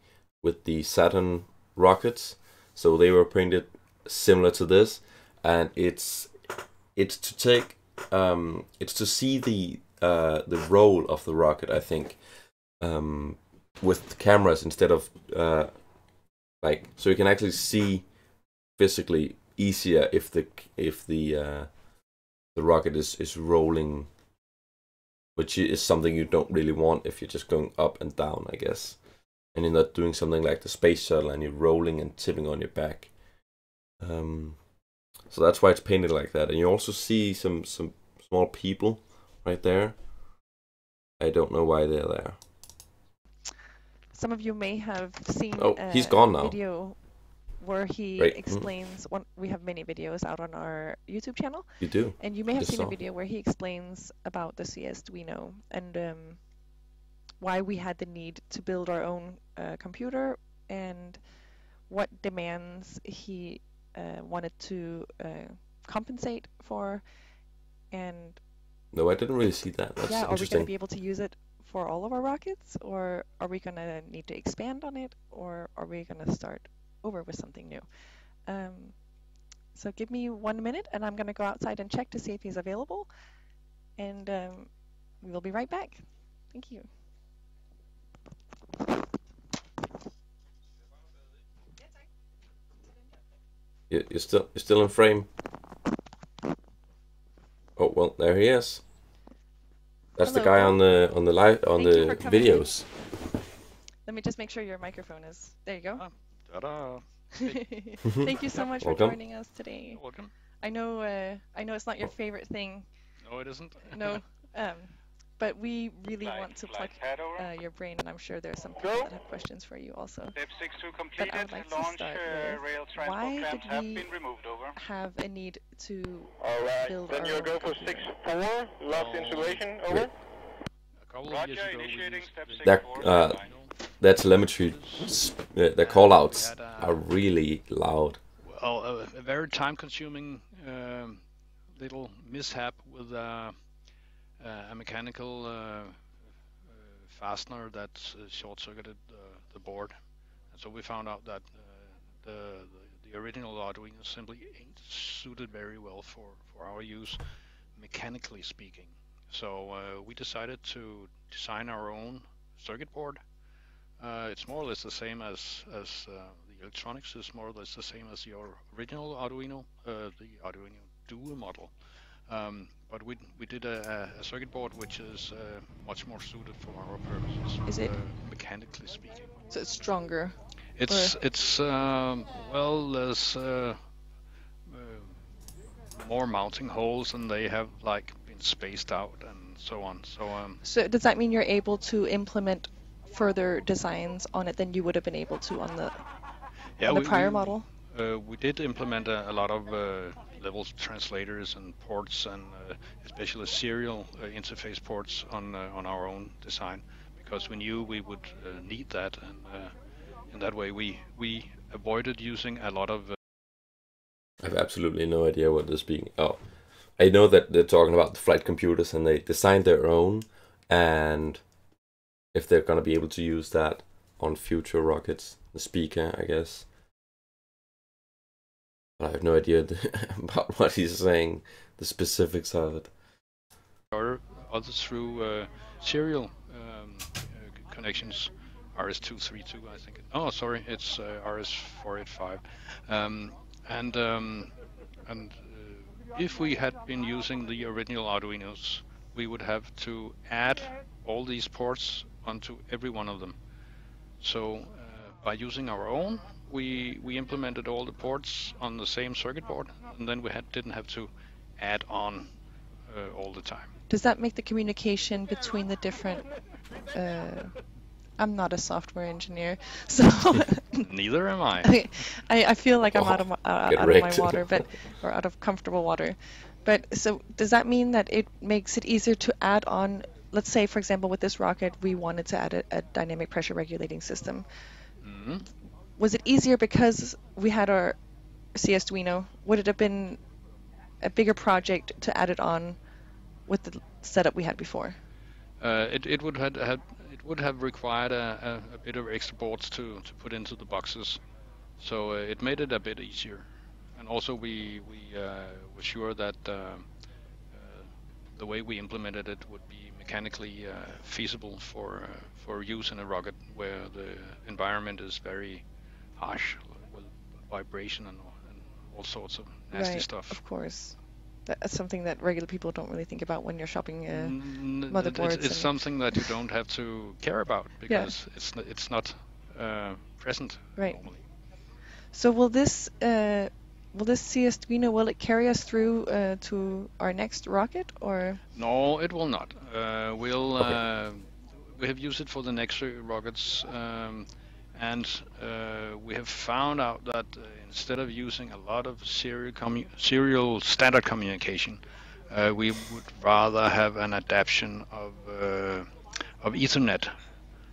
S1: Saturn rockets. So they were painted similar to this, and it's to take it's to see the roll of the rocket. I think with the cameras instead of like, so you can actually see physically easier if the rocket is rolling, which is something you don't really want if you're just going up and down, I guess, and you're not doing something like the space shuttle and you're rolling and tipping on your back. So that's why it's painted like that. And you also see some small people right there. I don't know why they're there.
S3: Some of you may have seen
S1: Oh, he's gone now.
S3: video where he
S1: Right.
S3: explains. We have many videos out on our YouTube channel,
S1: You do.
S3: and you may have
S1: Just
S3: seen a
S1: saw.
S3: video where he explains about the CS Duino and why we had the need to build our own computer and what demands he wanted to compensate for. And
S1: No, I didn't really see that. That's
S3: yeah, are we going to
S1: interesting.
S3: be able to use it for all of our rockets, or are we going to need to expand on it, or are we going to start over with something new? So give me 1 minute, and I'm going to go outside and check to see if he's available, and we will be right back. Thank you.
S1: You're still in frame. Oh well, there he is. That's
S3: Hello,
S1: the guy
S3: Paul.
S1: on the live on
S3: Thank you
S1: the
S3: for coming in.
S1: videos.
S3: Let me just make sure your microphone is. There you go.
S2: Ta-da.
S3: Thank you so much for
S1: Welcome.
S3: joining us today.
S2: You're welcome.
S3: I know it's not your favorite thing.
S2: No, it isn't.
S3: No, but we really
S4: Flight-
S3: want to
S4: flight
S3: pluck
S4: pad over.
S3: your brain, and I'm sure there's some people
S4: Go.
S3: that have questions for you also.
S4: Step 6-2
S3: But
S4: completed.
S3: I would like to
S4: Launch
S3: start with,
S4: rail transport
S3: why
S4: clamps
S3: did
S4: have
S3: we
S4: been removed. Over.
S3: have a need to
S4: Alright,
S3: build
S4: then
S3: our
S4: you'll
S3: own
S4: go for
S3: computer?
S4: 6-4. Lost
S2: Oh.
S4: insulation. Over.
S1: Great.
S2: A couple of
S4: Roger,
S2: years ago, we
S4: initiating
S2: used
S4: step
S2: the-
S4: 6-4.
S1: That telemetry, the callouts
S2: We had,
S1: are really loud.
S2: Well, a very time-consuming little mishap with a mechanical fastener that short-circuited the board, and so we found out that the original Arduino simply ain't suited very well for our use, mechanically speaking. So we decided to design our own circuit board. It's more or less the same as the electronics is more or less the same as your original Arduino, the Arduino Duo model. But we did a circuit board which is much more suited for our purposes.
S3: Is it-
S2: mechanically speaking?
S3: So it's stronger.
S2: It's well, there's more mounting holes, and they have like been spaced out and so on. So
S3: So does that mean you're able to implement further designs on it than you would have been able to on the prior model?
S2: We did implement a lot of level translators and ports, and especially serial interface ports on our own design, because we knew we would need that, and in that way we avoided using a lot of.
S1: I have absolutely no idea what they're speaking. Oh, I know that they're talking about the flight computers, and they designed their own, and if they're gonna be able to use that on future rockets, the speaker, I guess. But I have no idea about what he's saying, the specifics of it.
S2: Or others through serial connections, RS-232, I think. Oh, sorry, it's RS-485. If we had been using the original Arduinos, we would have to add all these ports onto every one of them. So by using our own, we implemented all the ports on the same circuit board, and then we didn't have to add on all the time.
S3: Does that make the communication between the different? I'm not a software engineer, so
S2: Neither am I.
S3: I feel like I'm out of my
S1: wrecked.
S3: water, or out of comfortable water. But so does that mean that it makes it easier to add on? Let's say, for example, with this rocket, we wanted to add a dynamic pressure regulating system.
S2: Mm-hmm.
S3: Was it easier because we had our CS Duino? Would it have been a bigger project to add it on with the setup we had before?
S2: It would have required a bit of extra boards to put into the boxes, so it made it a bit easier. And also we were sure that the way we implemented it would be mechanically feasible for use in a rocket where the environment is very harsh with vibration and all sorts of nasty stuff.
S3: Of course. That's something that regular people don't really think about when you're shopping motherboards.
S2: It's something that you don't have to care about because it's not present normally.
S3: So will this CS Duino, will it carry us through to our next rocket, or?
S2: No, it will not. We have used it for the Nexø rockets,
S5: and we have found out that instead of using a lot of serial standard communication, we would rather have an adaptation of Ethernet.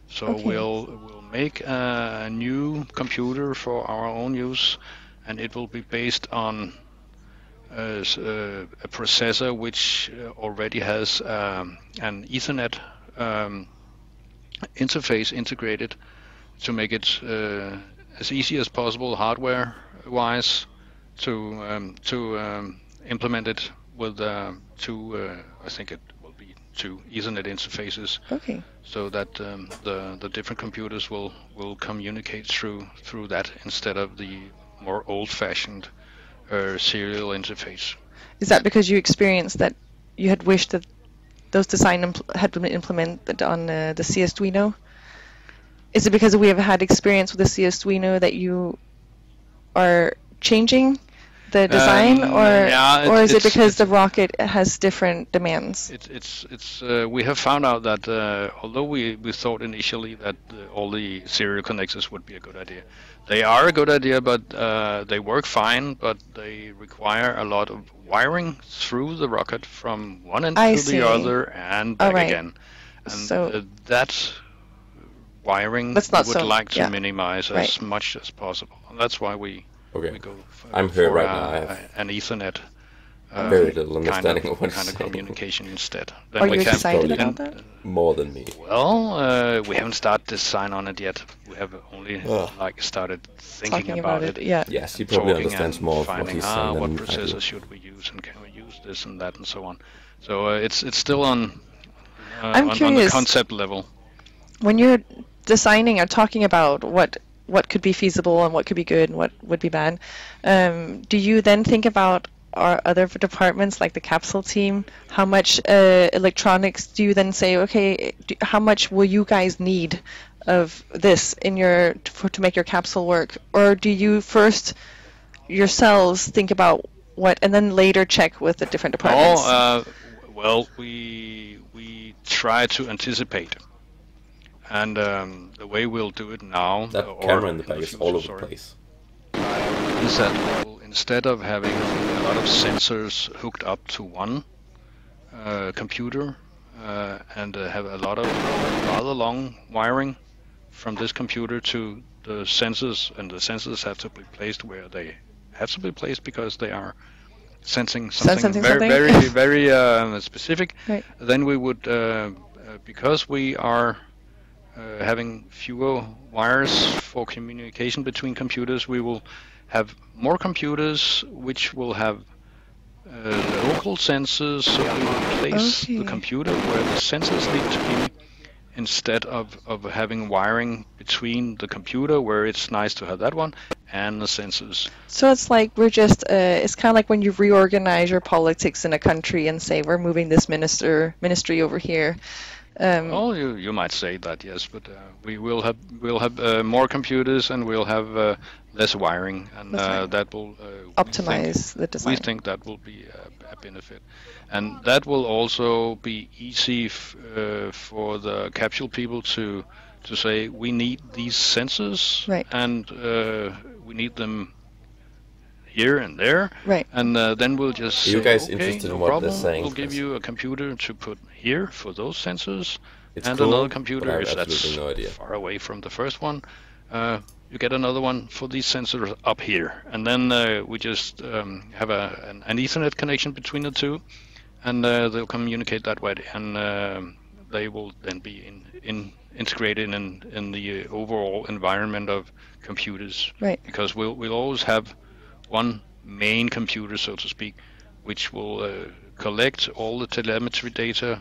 S5: So
S3: Okay.
S5: we'll make a new computer for our own use, and it will be based on a processor which already has an Ethernet interface integrated to make it as easy as possible hardware-wise to implement it with I think it will be two Ethernet interfaces,
S3: Okay.
S5: so that the different computers will communicate through that instead of the more old-fashioned serial interface.
S3: Is that because you experienced that you had wished that those design had been implemented on the CSduino? Is it because we have had experience with the CSduino that you are changing the design,
S5: yeah,
S3: or is it because the rocket has different demands?
S5: It's we have found out that although we thought initially that all the serial connectors would be a good idea, they are a good idea, but they work fine, but they require a lot of wiring through the rocket from one end
S3: I
S5: to
S3: see.
S5: the other and back
S3: Alright.
S5: again, and
S3: So
S5: that wiring
S3: That's not
S5: we would
S3: so-
S5: like to
S3: yeah.
S5: minimize as
S3: Right.
S5: much as possible, and that's why we
S1: Okay.
S5: go
S1: I'm here
S5: for
S1: right now. I have
S5: an Ethernet.
S1: very little understanding of what
S5: kind
S1: he's
S5: of
S1: saying.
S5: communication instead.
S3: Are
S5: we
S3: you
S5: can
S3: excited
S1: probably-
S3: about that?
S1: More than me.
S5: Well, we haven't started design on it yet. We have only
S1: Ugh.
S5: started thinking
S3: Talking about it, yeah.
S1: Yes, he
S5: and
S1: probably
S5: talking
S1: understands
S5: and
S1: more of what
S5: finding
S1: he's saying
S5: what
S1: than I do.
S5: processor should we use and can we use this and that and so on. So it's still on
S3: I'm
S5: on the
S3: curious.
S5: concept level.
S3: When you're designing or talking about what could be feasible and what could be good and what would be bad, do you then think about our other departments like the capsule team? How much electronics do you then say, okay, how much will you guys need of this in to make your capsule work? Or do you first yourselves think about what and then later check with the different departments?
S5: Well, we try to anticipate, and the way we'll do it now,
S1: That
S5: or
S1: camera in the back is all over the
S5: sorry,
S1: place.
S5: is that we'll, instead of having a lot of sensors hooked up to one computer and have a lot of rather long wiring from this computer to the sensors, and the sensors have to be placed where they have to be placed because they are sensing something
S3: Sensing
S5: very,
S3: something?
S5: very specific.
S3: Right.
S5: Then we would, because we are having fewer wires for communication between computers, we will have more computers which will have local sensors, so we will place the
S3: Okay.
S5: computer where the sensors need to be, instead of having wiring between the computer, where it's nice to have that one, and the sensors.
S3: So it's like we're just, it's kind of like when you reorganize your politics in a country and say we're moving this ministry over here.
S5: Oh, you might say that, yes, but we'll have more computers and we'll have less wiring, and
S3: Less wiring.
S5: that will
S3: Optimize the
S5: we
S3: design.
S5: think that will be a benefit, and that will also be easy for the capsule people to say we need these sensors,
S3: Right.
S5: and we need them here and there,
S3: Right.
S5: and then we'll just
S1: Are you
S5: say,
S1: guys
S5: okay,
S1: interested
S5: no
S1: in what they're
S5: problem.
S1: saying?
S5: We'll give
S1: Because
S5: you a computer to put here for those sensors,
S1: It's
S5: and
S1: cool,
S5: another
S1: but I
S5: computer
S1: have
S5: if that's
S1: absolutely no idea.
S5: far away from the first one. You get another one for these sensors up here, and then we just have an Ethernet connection between the two, and they'll communicate that way, and they will then be integrated in the overall environment of computers.
S3: Right.
S5: Because we'll always have one main computer, so to speak, which will collect all the telemetry data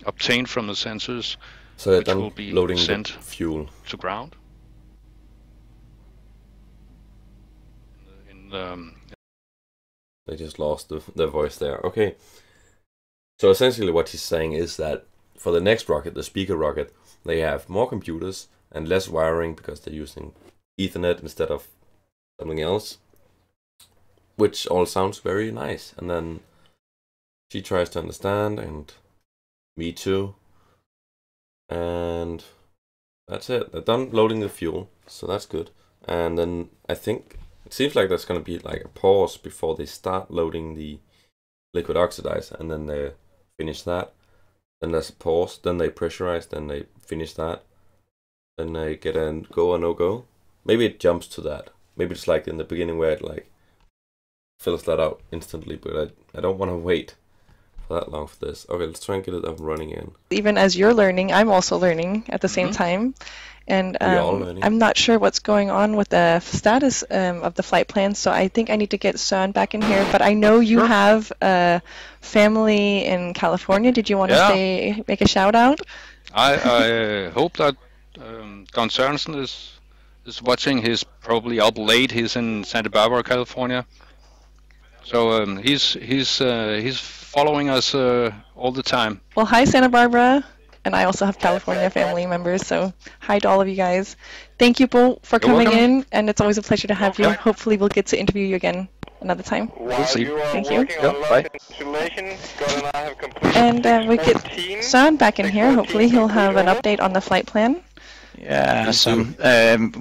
S5: obtained from the sensors,
S1: So they're
S5: which
S1: done
S5: will be
S1: loading the
S5: sent
S1: fuel.
S5: to ground. In the,
S1: They just lost their voice there. Okay. So essentially what he's saying is that for the next rocket, the Speaker rocket, they have more computers and less wiring because they're using Ethernet instead of something else. Which all sounds very nice. And then she tries to understand, and me too. And That's it. They're done loading the fuel, so that's good. And then I think it seems like there's going to be like a pause before they start loading the liquid oxidizer, and then they finish that. Then there's a pause, then they pressurize, then they finish that. Then they get a go or no go. Maybe it jumps to that. Maybe it's like in the beginning where it like fills that out instantly, but I don't want to wait for that long for this. Okay, let's try and get it up and running again.
S3: Even as you're learning, I'm also learning at the same time. And I'm not sure what's going on with the status of the flight plan, so I think I need to get Søren back in here. But I know you have a family in California. Did you want to make a shout out?
S5: I hope that Don Sørensen is watching. He's probably up late. He's in Santa Barbara, California. So he's following us all the time.
S3: Well, hi Santa Barbara. And I also have California family members, so hi to all of you guys. Thank you, Bo, for coming in, and it's always a pleasure to have you. Hopefully we'll get to interview you again another time.
S5: We'll see.
S3: Thank you.
S5: Bye.
S3: And we get Søren back in here. Hopefully he'll have an update on the flight plan.
S2: Yeah, so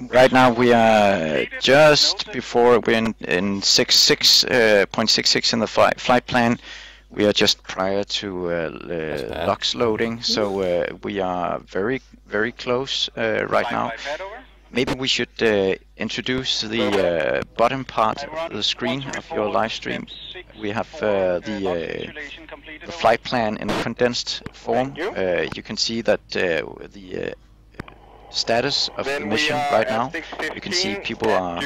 S2: right now we are just before we're in 0.66 in the flight plan. We are just prior to LOX loading, so we are very, very close right now. Maybe we should introduce the bottom part of the screen of your live stream. We have the flight plan in a condensed form. You can see that the status of the mission right now. You can see people are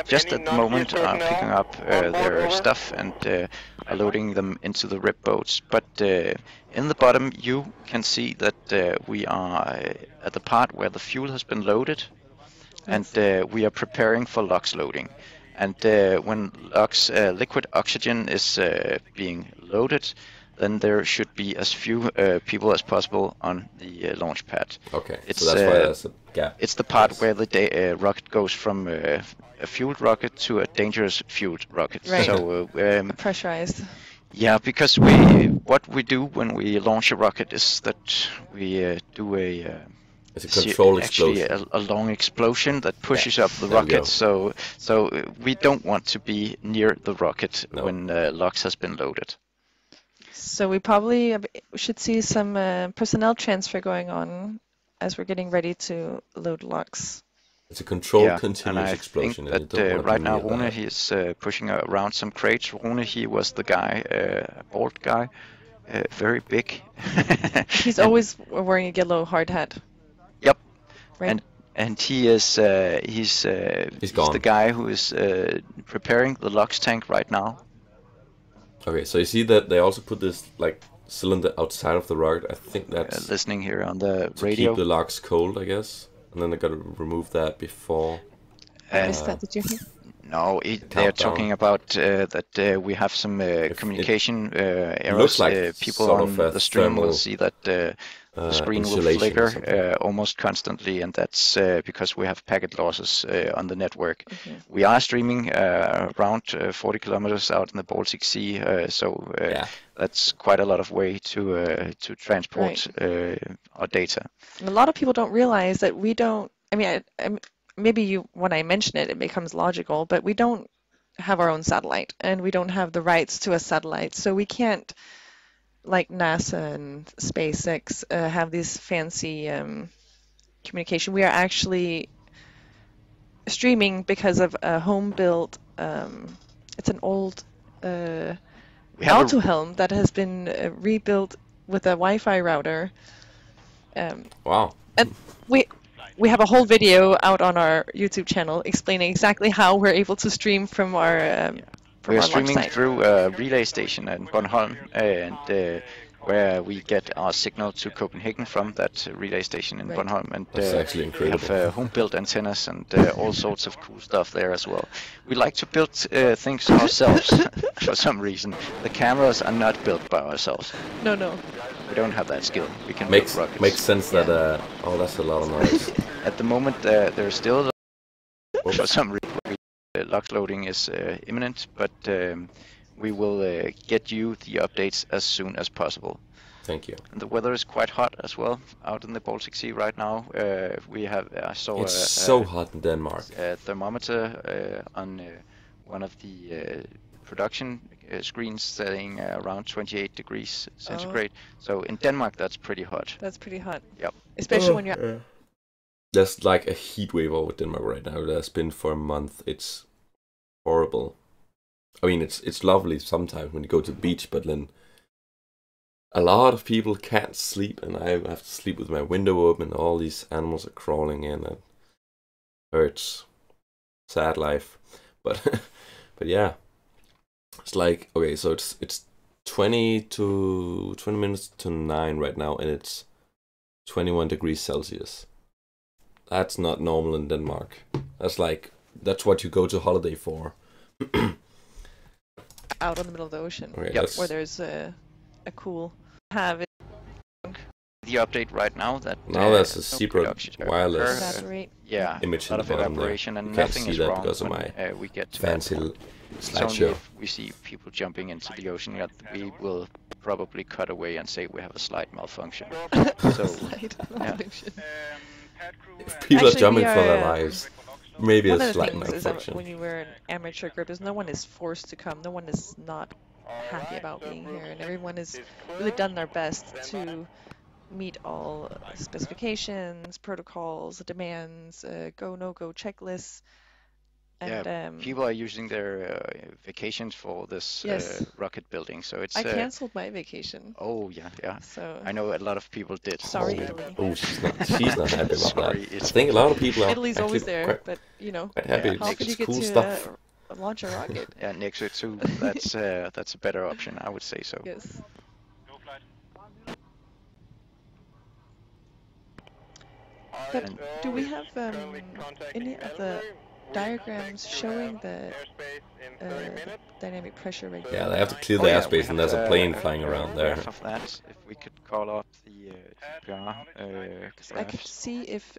S2: just at the moment picking up their stuff and are loading them into the RIP boats. But in the bottom you can see that we are at the part where the fuel has been loaded, and we are preparing for LOX loading. And when LOX liquid oxygen is being loaded, then there should be as few people as possible on the launch pad.
S1: Okay, so that's why there's a gap.
S2: It's the part where the rocket goes from a fueled rocket to a dangerous fueled rocket.
S3: Right.
S2: So
S3: Pressurized.
S2: Yeah, because what we do when we launch a rocket is that we do
S1: it's a control explosion.
S2: Actually a long explosion that pushes up the rocket. So we don't want to be near the rocket when LOX has been loaded.
S3: So we probably should see some personnel transfer going on as we're getting ready to load LOX.
S1: It's a controlled continuous explosion.
S2: And I think that right now Rune, he's pushing around some crates. Rune, he was the guy, bald guy, very big.
S3: He's always wearing a yellow hard hat.
S2: Yep.
S3: Right.
S2: And he is he's the guy who is preparing the LOX tank right now.
S1: Okay, so you see that they also put this like cylinder outside of the rocket. I think that's
S2: listening here on the
S1: to
S2: radio.
S1: Keep the LOX cold, I guess. And then they got to remove that before.
S3: Is that did you hear?
S2: No, they're talking about that we have some communication errors.
S1: Like
S2: people on the stream will see that the screen will flicker almost constantly, and that's because we have packet losses on the network. Okay. We are streaming around 40 kilometers out in the Baltic Sea, so that's quite a lot of way to transport our data.
S3: And a lot of people don't realize that we don't. I mean, maybe when I mention it, it becomes logical, but we don't have our own satellite, and we don't have the rights to a satellite, so we can't, like NASA and SpaceX, have this fancy communication. We are actually streaming because of a home-built, it's an old Autohelm that has been rebuilt with a Wi-Fi router.
S1: Wow.
S3: And we have a whole video out on our YouTube channel explaining exactly how we're able to stream from our
S2: We're streaming through a relay station in Bornholm, and where we get our signal to Copenhagen from that relay station in Bornholm. And
S1: that's actually incredible.
S2: We have home-built antennas and all sorts of cool stuff there as well. We like to build things ourselves for some reason. The cameras are not built by ourselves.
S3: No.
S2: We don't have that skill. We can
S1: makes
S2: build rockets.
S1: Makes sense that that's a lot of noise.
S2: At the moment, there's still for some reason LOX loading is imminent, but we will get you the updates as soon as possible.
S1: Thank you.
S2: And the weather is quite hot as well out in the Baltic Sea right now. We have I saw
S1: It's so hot in Denmark.
S2: a thermometer on one of the production screens saying around 28 degrees centigrade. So in Denmark, that's pretty hot.
S3: That's pretty hot.
S2: Yep.
S3: Especially when you're...
S1: There's like a heat wave over Denmark right now. There's been for a month. It's horrible. I mean, it's lovely sometimes when you go to the beach, but then a lot of people can't sleep, and I have to sleep with my window open. All these animals are crawling in, and hurts. Sad life, but but yeah, it's like, okay, so it's 20 minutes to 9 right now, and it's 21 degrees Celsius. That's not normal in Denmark. That's what you go to holiday for.
S3: out in the middle of the ocean,
S1: Okay,
S3: where there's a cool have it.
S2: The update right now that
S1: Now there's a
S2: no
S1: Zebra
S2: production
S1: wireless
S3: evaporate.
S2: yeah,
S1: image
S2: a lot
S1: in the
S2: of
S1: bottom there.
S2: evaporation and
S1: You can't
S2: nothing
S1: see
S2: is
S1: that
S2: wrong
S1: because of
S2: when
S1: my
S2: we get to
S1: fancy
S2: that point. It's only
S1: slideshow.
S2: if we see people jumping into the ocean that we will probably cut away and say we have a slight malfunction. So
S3: Slight malfunction.
S1: If people
S3: Actually,
S1: are jumping
S3: we
S1: for their
S3: are,
S1: lives, maybe
S3: One
S1: a
S3: of the
S1: slight
S3: things is that
S1: malfunction.
S3: when you were an amateur group, is no one is forced to come. No one is not happy about being here, and everyone has really done their best to meet all specifications, protocols, demands, go no go checklists. And
S2: people are using their vacations for this
S3: Yes.
S2: rocket building, so it's
S3: I canceled my vacation,
S2: oh yeah.
S3: so
S2: I know a lot of people did.
S3: sorry,
S2: So,
S3: Italy.
S1: Oh, she's not happy about
S2: Sorry,
S1: that. I
S2: it's
S1: think a lot of people are
S3: Italy's always
S1: actually
S3: there, but you know,
S1: quite happy.
S2: Yeah,
S3: how
S1: It's,
S3: could you
S1: it's
S3: get
S1: cool
S3: to
S1: stuff.
S3: launch a rocket?
S2: yeah, Nexø too. That's a better option, I would say so.
S3: Yes. But
S2: And
S3: do we have any of the diagrams showing the dynamic pressure regulation?
S1: Yeah, they have to clear
S2: Oh,
S1: the
S2: yeah, we
S1: airspace, and there's a
S2: have,
S1: plane flying around there.
S2: graph of that. If we could call up the TPR
S3: I could
S2: graph.
S3: see if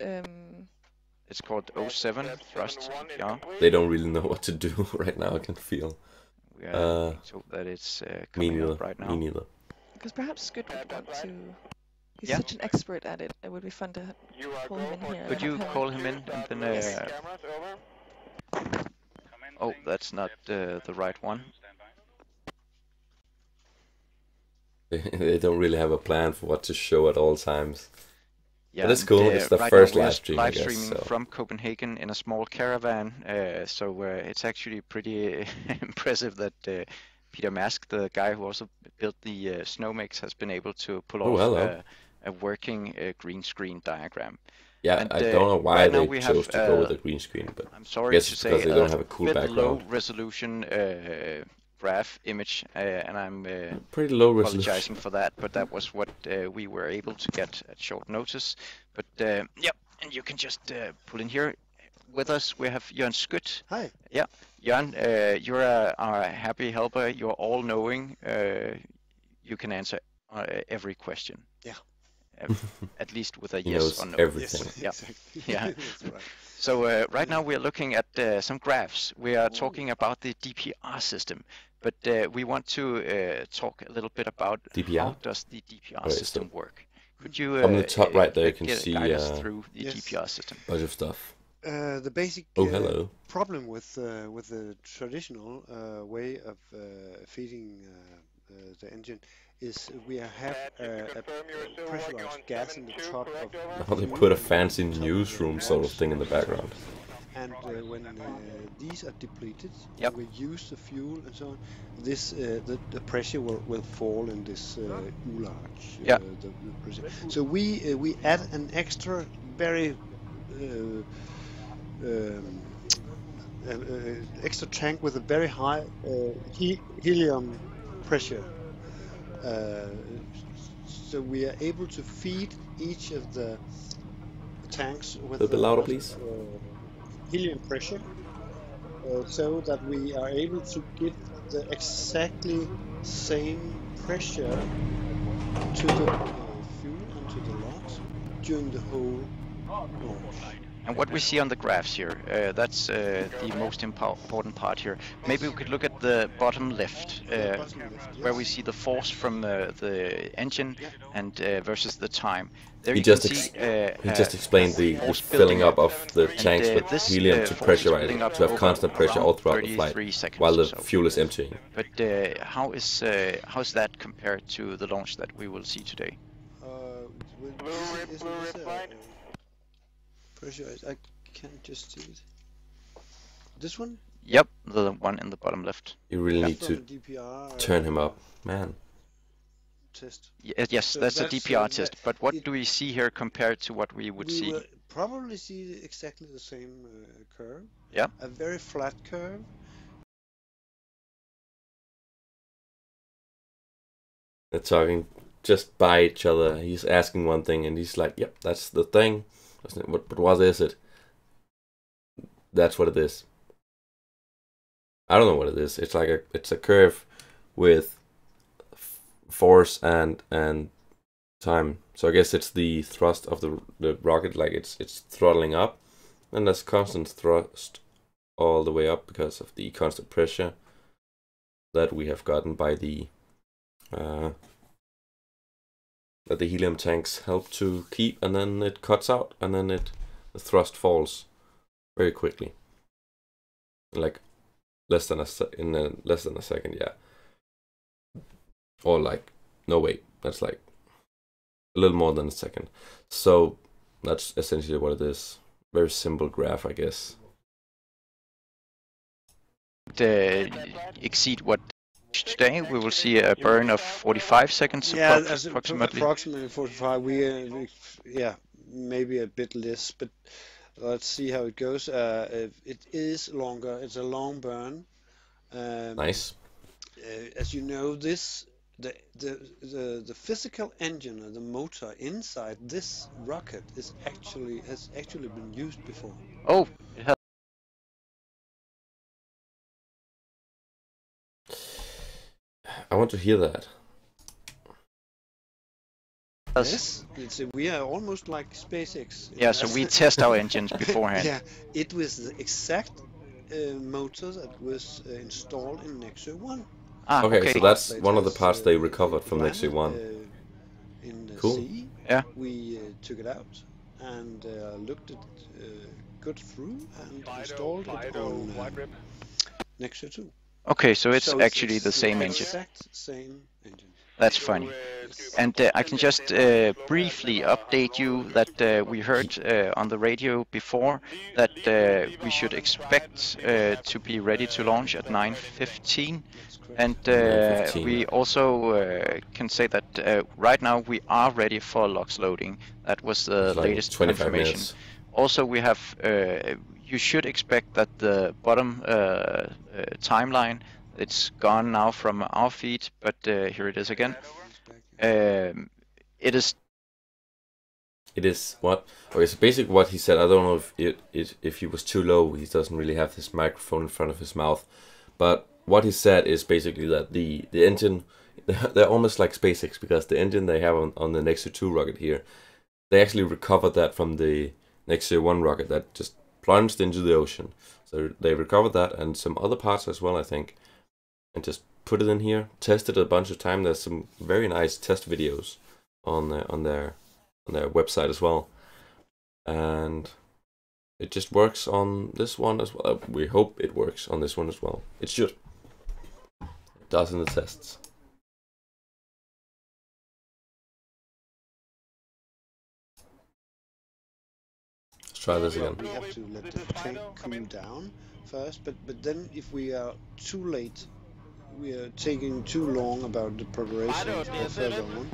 S2: It's called 07 thrust TPR.
S1: They don't really know what to do right now. I can feel.
S2: We are so that it's
S1: Me
S2: coming
S1: neither.
S2: up right now.
S1: Me neither.
S3: because perhaps Scott would want to. He's
S2: Yeah.
S3: such an expert at it. It would be fun to pull him in here.
S2: Could
S3: and
S2: you
S3: have him-
S2: call him in and then? Oh, that's not the right one.
S1: They don't really have a plan for what to show at all times.
S2: Yeah,
S1: But it's cool.
S2: and,
S1: It's the
S2: right
S1: first
S2: now we are
S1: live stream, I
S2: live
S1: guess,
S2: streaming
S1: so.
S2: from Copenhagen in a small caravan. So it's actually pretty impressive that Peter Mask, the guy who also built the Snowmix, has been able to pull
S1: Oh,
S2: off
S1: hello.
S2: a working green screen diagram.
S1: Yeah,
S2: And,
S1: I don't know why
S2: right now
S1: they
S2: we
S1: chose
S2: have,
S1: to go with a green screen, but
S2: I'm sorry
S1: guess
S2: to
S1: it's
S2: say
S1: because they don't have a cool
S2: bit
S1: background.
S2: low resolution graph image, and I'm
S1: Pretty low resolution.
S2: apologizing for that, but that was what we were able to get at short notice. But yep, and you can just pull in here. With us, we have Jørn Skødt.
S6: Hi.
S2: Yeah, Jørn, you're our happy helper. You're all-knowing. You can answer every question.
S6: Yeah.
S2: At least with a
S1: He
S2: yes
S1: knows
S2: or no.
S1: everything.
S6: Yes,
S2: Yeah.
S6: exactly.
S2: Yeah.
S6: That's right.
S2: So right now we're looking at some graphs. We are talking about the DPR system, but we want to talk a little bit about
S1: DPR?
S2: how does the DPR
S1: Okay,
S2: system
S1: so
S2: work. Could you
S1: on the top right there you can
S2: guide us
S1: see,
S2: through the
S6: Yes.
S2: DPR system?
S1: bunch of stuff.
S6: The basic
S1: Oh, hello.
S6: problem with the traditional way of feeding the engine is we have a pressurized gas in the top of
S1: Now they put a fancy newsroom sort of thing in the background.
S6: and when these are depleted,
S2: Yep.
S6: we use the fuel and so on. This the pressure will fall in this ullage.
S2: Yeah.
S6: The pressure. So we add an extra very extra tank with a very high helium pressure. So we are able to feed each of the tanks with
S1: A little bit louder, please.
S6: helium pressure, so that we are able to give the exactly same pressure to the fuel and to the logs during the whole launch.
S2: And what we see on the graphs here, that's the most important part here. Maybe we could look at the bottom left, where we see the force from the engine and versus the time. There
S1: He
S2: you
S1: just
S2: can see
S1: he just explained the filling up of the tanks with helium to pressurize it, to have constant pressure all throughout the flight, while the fuel is emptying.
S2: But how is that compared to the launch that we will see today?
S6: Pressurized. I can't just see it. This one?
S2: Yep, the one in the bottom left.
S1: You really need to turn him up, man.
S6: Test.
S2: Yes, so that's a DPR test. But what do we see here compared to what we would see?
S6: We will probably see exactly the same curve.
S2: Yeah.
S6: A very flat curve.
S1: They're talking just by each other. He's asking one thing, and he's like, "Yep, that's the thing." But what is it? That's what it is. I don't know what it is. It's like it's a curve with force and time. So I guess it's the thrust of the rocket. Like it's throttling up, and there's constant thrust all the way up because of the constant pressure that we have gotten by the that the helium tanks help to keep, and then it cuts out, and then the thrust falls very quickly, like less than a second, yeah. Or like, no wait, that's like a little more than a second. So that's essentially what it is. Very simple graph, I guess.
S2: Exceed what today we will see a burn of 45 seconds,
S6: yeah,
S2: approximately
S6: 45. Yeah, maybe a bit less, but let's see how it goes. It is longer. It's a long burn.
S1: Nice.
S6: As you know, the physical engine or the motor inside this rocket has actually been used before.
S2: Oh, it has.
S1: I want to hear that.
S6: Yes, we are almost like SpaceX.
S2: Yeah, so we test our engines beforehand.
S6: Yeah, it was the exact motor that was installed in Nexø 1.
S2: Ah,
S1: okay, so that's one of the parts they recovered from Nexø 1.
S6: In the
S1: Cool.
S6: sea,
S2: yeah.
S6: We took it out and looked it good through and installed it on Nexø 2.
S2: Okay, so it's actually the same engine.
S6: Exact same engine.
S2: That's funny. And I can just briefly update you that we heard on the radio before that we should expect to be ready to launch at 9:15. And we also can say that right now we are ready for LOX loading. That was the latest
S1: 25
S2: information.
S1: minutes.
S2: Also, we have. You should expect that the bottom timeline, it's gone now from our feed, but here it is again. It is
S1: what? Okay, so basically what he said, I don't know if he was too low. He doesn't really have his microphone in front of his mouth. But what he said is basically that the engine, they're almost like SpaceX, because the engine they have on the Nexø 2 rocket here, they actually recovered that from the Nexø 1 rocket that just plunged into the ocean. So they recovered that and some other parts as well, I think, and just put it in here, tested it a bunch of times. There's some very nice test videos on their website as well, and it just works on this one as well. We hope it works on this one as well. It should. It does in the tests. Let's try this again.
S6: We have to let the tank cool down first, but then if we are too late, we are taking too long about the preparation further on,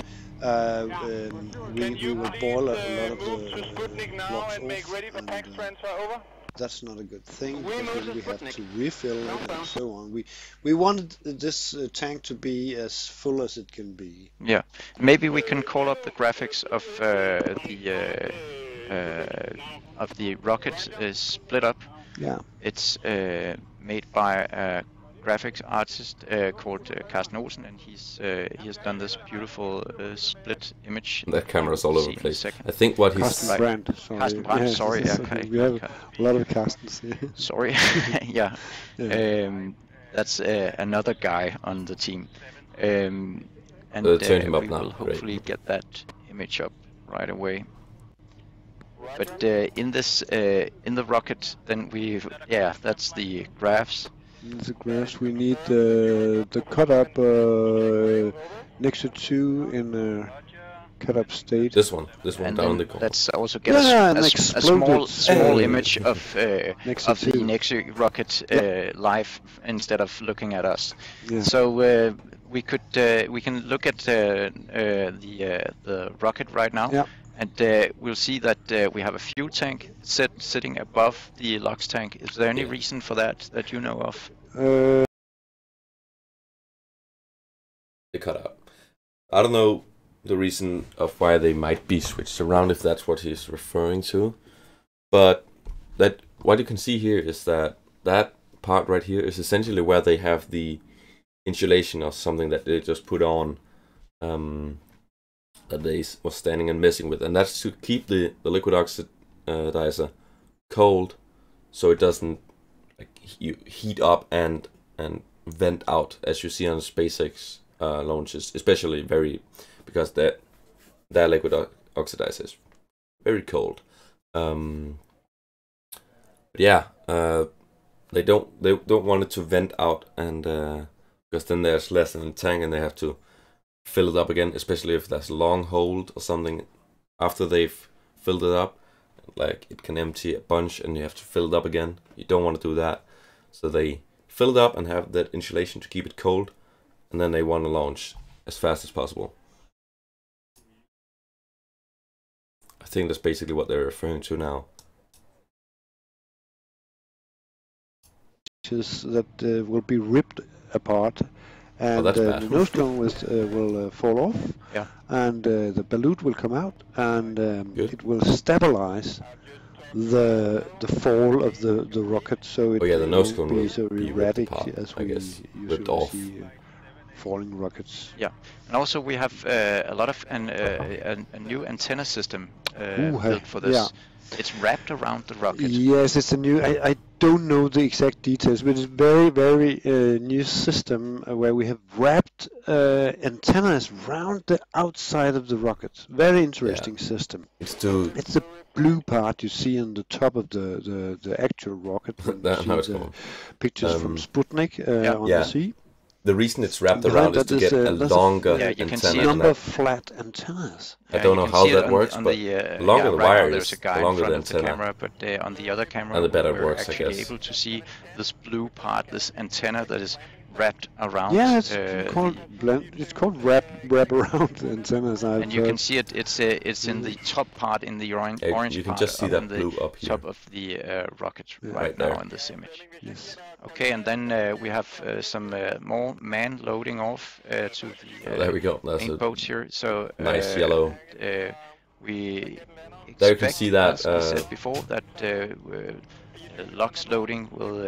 S6: we will boil a lot of the blocks off, and that's not a good thing, because we have to refill it and so on. We wanted this tank to be as full as it can be.
S2: Yeah, maybe we can call up the graphics of the rocket is split up.
S6: Yeah,
S2: it's made by a graphics artist called Carsten Olsen, and he has done this beautiful split image.
S1: That camera's all over the place. I think what he's
S6: Carsten Brandt, sorry.
S2: Carsten Brandt,
S6: yes,
S2: sorry. Okay.
S6: We have a lot of Carstens here.
S2: Sorry. Yeah. That's another guy on the team. And
S1: turn him up
S2: we
S1: now.
S2: will hopefully get that image up right away. But in the rocket, then that's the graphs.
S6: The graphs, we need the cut up Nexø 2 in a cut up state.
S1: This one
S2: and
S1: down the corner.
S2: Let's also get a small image of the Nexø rocket live instead of looking at us.
S6: Yeah.
S2: So we can look at the rocket right now.
S6: Yeah.
S2: And we'll see that we have a fuel tank sitting above the LOX tank. Is there any reason for that you know of?
S1: They cut out. I don't know the reason of why they might be switched around, if that's what he's referring to. But that what you can see here is that part right here is essentially where they have the insulation or something that they just put on. That they was standing and messing with, and that's to keep the liquid oxidizer cold, so it doesn't heat up and vent out, as you see on SpaceX launches, especially because their liquid oxidizer is very cold. But yeah, they don't want it to vent out, and because then there's less in the tank, and they have to fill it up again, especially if there's a long hold or something after they've filled it up. Like, it can empty a bunch and you have to fill it up again. You don't want to do that. So they fill it up and have that insulation to keep it cold, and then they want to launch as fast as possible. I think that's basically what they're referring to now.
S6: That will be ripped apart. And the nose cone will fall off, and the balloon will come out, and it will stabilize the fall of the rocket, so it
S1: the nose cone
S6: won't be
S1: will
S6: so
S1: be
S6: erratic
S1: apart,
S6: as
S1: I
S6: we
S1: guess,
S6: usually see falling rockets.
S2: Yeah, and also we have a lot of a new antenna system built for this.
S6: Yeah.
S2: It's wrapped around the rocket.
S6: Yes, it's a new. I don't know the exact details, but it's very, very new system where we have wrapped antennas around the outside of the rocket. Very interesting system.
S1: It's the
S6: blue part you see on the top of the actual rocket.
S1: That's how it's called.
S6: Pictures from Sputnik on the sea.
S1: The reason it's wrapped around is to get a longer antenna.
S6: Number of flat antennas.
S1: I don't know how that works, but the longer the wire is, the longer the antenna.
S2: Camera, but on the other camera,
S1: and the better it
S2: we're
S1: works,
S2: actually
S1: I guess.
S2: able to see this blue part, this antenna that is wrapped around.
S6: Yeah, it's called wrap around antennas.
S2: And you can see it. It's in the top part, in the orange part.
S1: You can just see that blue up here.
S2: Top of the rocket right now in this image.
S6: Yes.
S2: Okay, and then we have some more man loading off to the
S1: there we go. That's
S2: main boat here. So
S1: nice yellow.
S2: We expect,
S1: there you can see that.
S2: As I said before, that LOX loading will.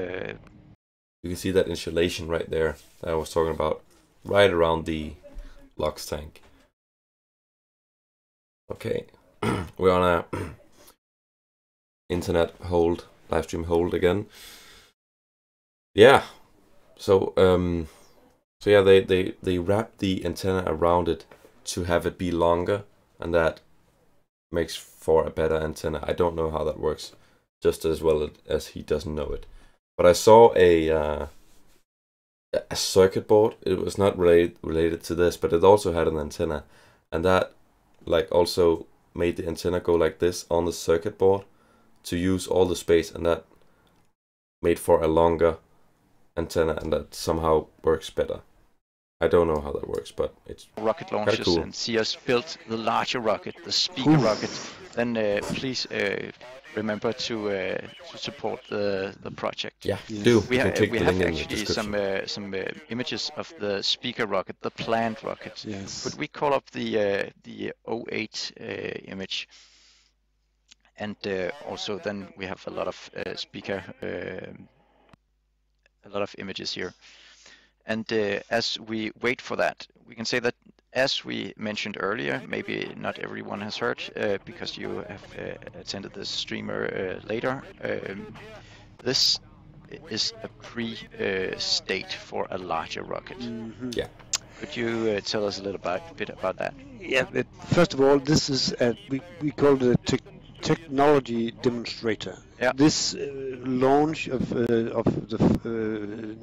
S1: You can see that insulation right there that I was talking about, right around the LOX tank. Okay, we're on a internet hold, live stream hold again. Yeah, so yeah, they wrap the antenna around it to have it be longer, and that makes for a better antenna. I don't know how that works, just as well as he doesn't know it. But I saw a circuit board. It was not related to this, but it also had an antenna, and that also made the antenna go like this on the circuit board to use all the space, and that made for a longer antenna, and that somehow works better. I don't know how that works, but it's
S2: rocket launches
S1: cool.
S2: And see us build the larger rocket, the speaker rocket. Then please remember to support the project.
S1: Yeah, do.
S2: We have actually some images of the speaker rocket, the planned rocket.
S6: Yes.
S2: But we call up the 08 image, and also then we have a lot of speaker, a lot of images here. And as we wait for that, we can say that, as we mentioned earlier, maybe not everyone has heard because you have attended this streamer later. This is a pre-state for a larger rocket.
S1: Yeah.
S2: Could you tell us a little bit about that?
S6: Yeah, first of all, this is we call it a technology demonstrator.
S2: Yeah.
S6: This launch of the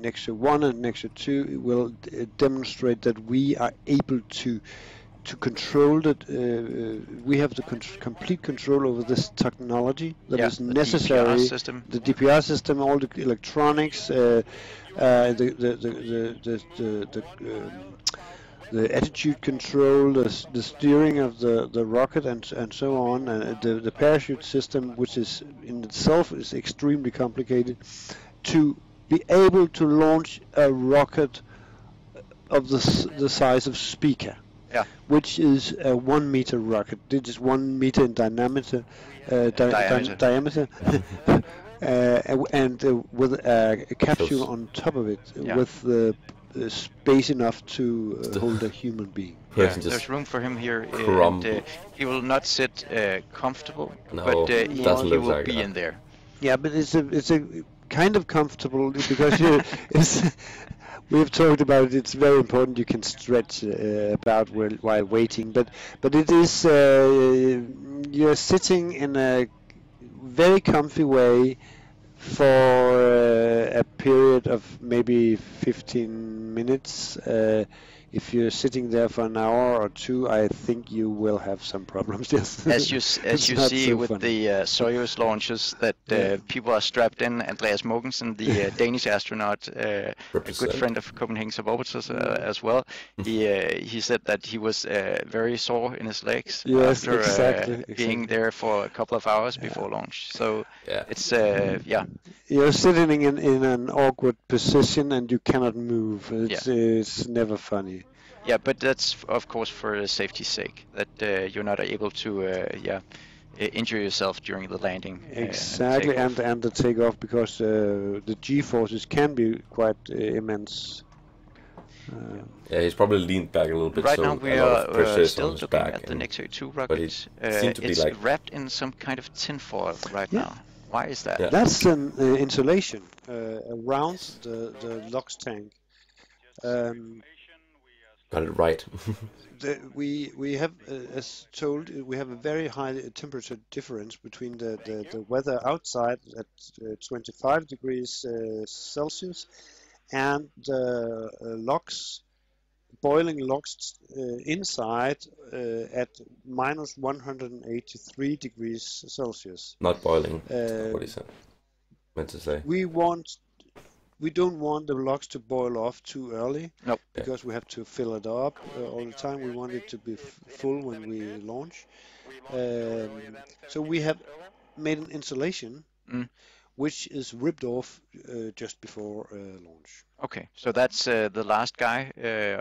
S6: Nexø 1 and Nexø 2 will demonstrate that we are able to control that. We have the complete control over this technology that is necessary.
S2: DPR system.
S6: The DPR system, all the electronics, the attitude control, the steering of the rocket, and so on, and the parachute system, which is in itself is extremely complicated, to be able to launch a rocket of the size of Spica, which is a 1 meter rocket. It is 1 meter in diameter, and with a capsule on top of it, with the space enough to hold a human being.
S2: There's room for him here, and he will not sit comfortable, but he will be in there.
S6: Yeah, but it's a kind of comfortable because we've talked about it. It's very important you can stretch about while waiting, but it is you're sitting in a very comfy way for a period of maybe 15 minutes. If you're sitting there for an hour or two, I think you will have some problems. Yes.
S2: As you see so with funny. The Soyuz launches, that people are strapped in. Andreas Mogensen, the Danish astronaut, a good friend of Copenhagen Suborbitals as well, he said that he was very sore in his legs after being there for a couple of hours before launch. So it's
S6: You're sitting in an awkward position and you cannot move. It's never funny.
S2: Yeah, but that's of course for safety's sake, that you're not able to injure yourself during the landing.
S6: Exactly, and the takeoff, because the G-forces can be quite immense.
S1: He's probably leaned back a little bit.
S2: Right
S1: so
S2: now we are still looking at the Nexø 2 rocket. It's wrapped in some kind of tinfoil right now. Why is that?
S6: That's an insulation around the LOX tank.
S1: Got it right.
S6: We have, as told, we have a very high temperature difference between the weather outside at 25 degrees Celsius and the LOX, boiling LOX inside at minus 183 degrees Celsius.
S1: Not boiling. What he said. Meant to say.
S6: We don't want the LOX to boil off too early, because we have to fill it up all the time. We want it to be full when we launch. So we have made an insulation which is ripped off just before launch.
S2: Okay, so that's the last guy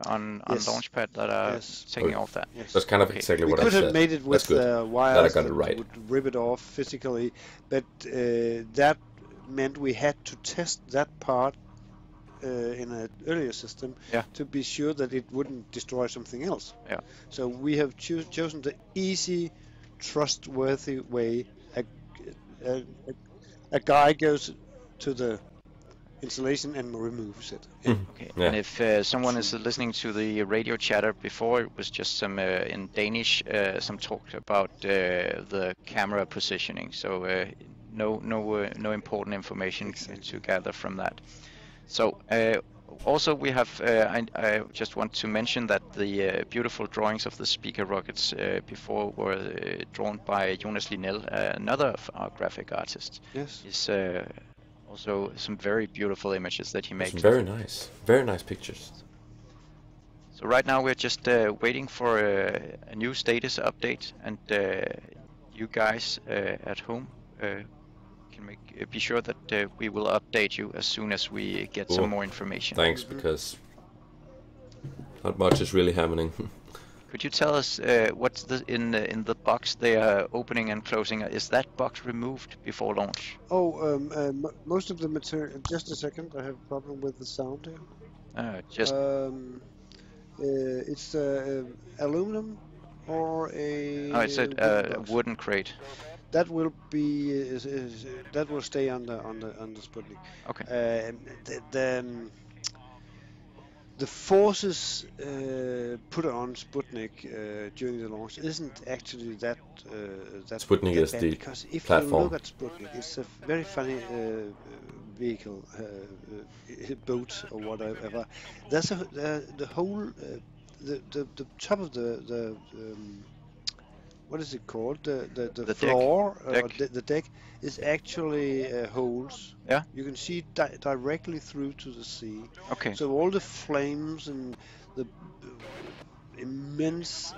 S2: on launchpad that are taking off that.
S6: Yes.
S1: That's kind of exactly what I said.
S6: We could have made it with wires
S1: that
S6: would rip it off physically, but that meant we had to test that part in an earlier system to be sure that it wouldn't destroy something else.
S2: Yeah.
S6: So we have chosen the easy, trustworthy way. A guy goes to the insulation and removes it.
S2: Okay. And if someone is listening to the radio chatter before, it was just some in Danish, some talk about the camera positioning. So no important information to gather from that. So also we have, I just want to mention that the beautiful drawings of the Spica rockets before were drawn by Jonas Linell, another of our graphic artists.
S6: Yes.
S2: Is also some very beautiful images that he makes.
S1: Very nice pictures.
S2: So right now we're just waiting for a new status update, and you guys at home can be sure that we will update you as soon as we get some more information.
S1: Thanks, because not much is really happening.
S2: Could you tell us what's in the box they are opening and closing? Is that box removed before launch?
S6: Most of the material. Just a second, I have a problem with the sound here.
S2: Just
S6: It's aluminum or
S2: oh, it
S6: a
S2: said
S6: wooden box.
S2: wooden crate.
S6: That will be that will stay on the Sputnik.
S2: Okay.
S6: The forces put on Sputnik during the launch isn't actually
S1: Sputnik is
S6: bad,
S1: the
S6: because if
S1: platform.
S6: you look at Sputnik, it's a very funny vehicle, boat or whatever. There's the whole the top of the what is it called? The floor, the deck is actually holes.
S2: Yeah.
S6: You can see directly through to the sea.
S2: Okay.
S6: So all the flames and the immense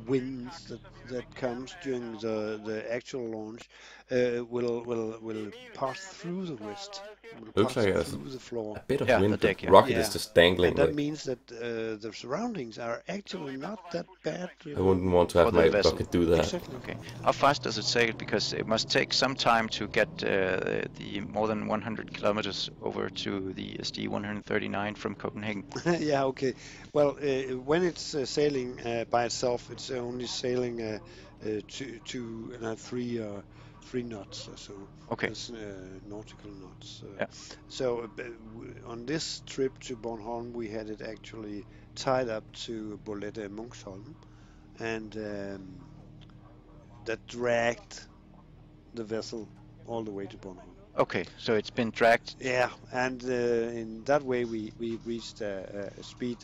S6: winds that comes during the actual launch will pass through the wrist.
S1: Looks like
S6: through the floor.
S1: a bit of
S2: Yeah,
S1: wind.
S2: the deck,
S1: The
S2: yeah.
S1: rocket
S6: Yeah.
S1: is just dangling.
S6: And that
S1: like,
S6: means that the surroundings are actually not that bad.
S1: I wouldn't want to have
S2: For the
S1: my
S2: vessel.
S1: rocket do that.
S6: Exactly.
S2: Okay. How fast does it sail? Because it must take some time to get the more than 100 kilometers over to the SD 139 from Copenhagen.
S6: Yeah, okay. Well, when it's sailing by itself, it's only sailing three knots or so.
S2: Okay.
S6: That's nautical knots.
S2: Yeah.
S6: So on this trip to Bornholm, we had it actually tied up to Bolette Munksholm, and that dragged the vessel all the way to Bornholm.
S2: Okay, so it's been dragged.
S6: Yeah, and in that way we reached a speed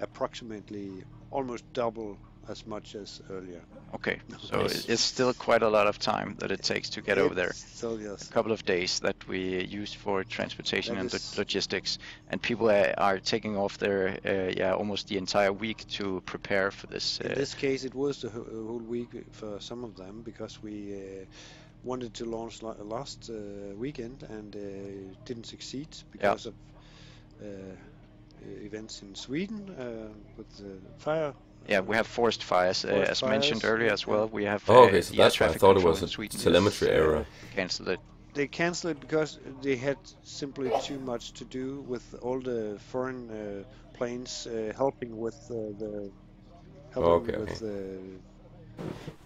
S6: approximately almost double as much as earlier.
S2: Okay, so
S1: Nice.
S2: it's still quite a lot of time that it takes to get over there.
S6: So yes,
S2: A couple of days that we use for transportation
S6: That
S2: and
S6: is-
S2: logistics, and people are taking off there, almost the entire week to prepare for this.
S6: in this case it was the whole week for some of them, because we wanted to launch last weekend and didn't succeed because of events in Sweden with the fire.
S2: Yeah, we have forest fires,
S6: Forest
S2: as mentioned
S6: fires,
S2: earlier as well. We have
S1: Oh, okay, so
S2: the air
S1: that's why I
S2: traffic
S1: thought it
S2: control
S1: was
S2: in
S1: a
S2: Sweden is,
S1: telemetry error.
S2: cancelled it.
S6: They canceled it because they had simply too much to do with all the foreign planes helping with
S1: Okay.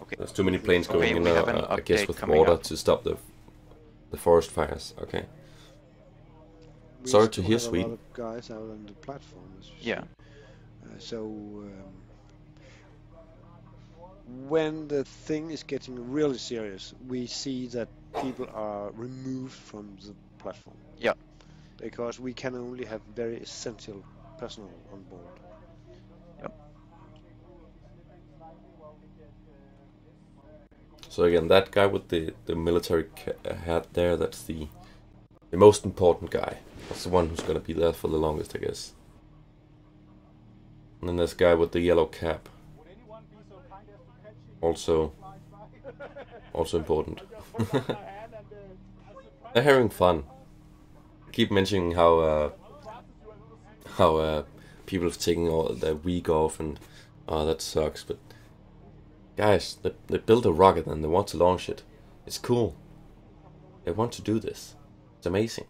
S2: Okay.
S1: There's too many planes
S2: Okay,
S1: going in,
S2: we have an
S1: I guess,
S2: update
S1: with
S2: coming
S1: water
S2: up.
S1: to stop the forest fires. Okay.
S6: We
S1: Sorry to
S6: still
S1: hear
S6: have a
S1: Sweden.
S6: lot of guys out on the platform. As you
S2: Yeah.
S6: see. When the thing is getting really serious, we see that people are removed from the platform.
S2: Yeah.
S6: Because we can only have very essential personnel on board.
S1: So again, that guy with the military hat there, that's the most important guy. That's the one who's gonna be there for the longest, I guess. And then this guy with the yellow cap. Also important. They're having fun. Keep mentioning how people have taken all their week off, and that sucks. But guys, they built a rocket and they want to launch it. It's cool. They want to do this. It's amazing.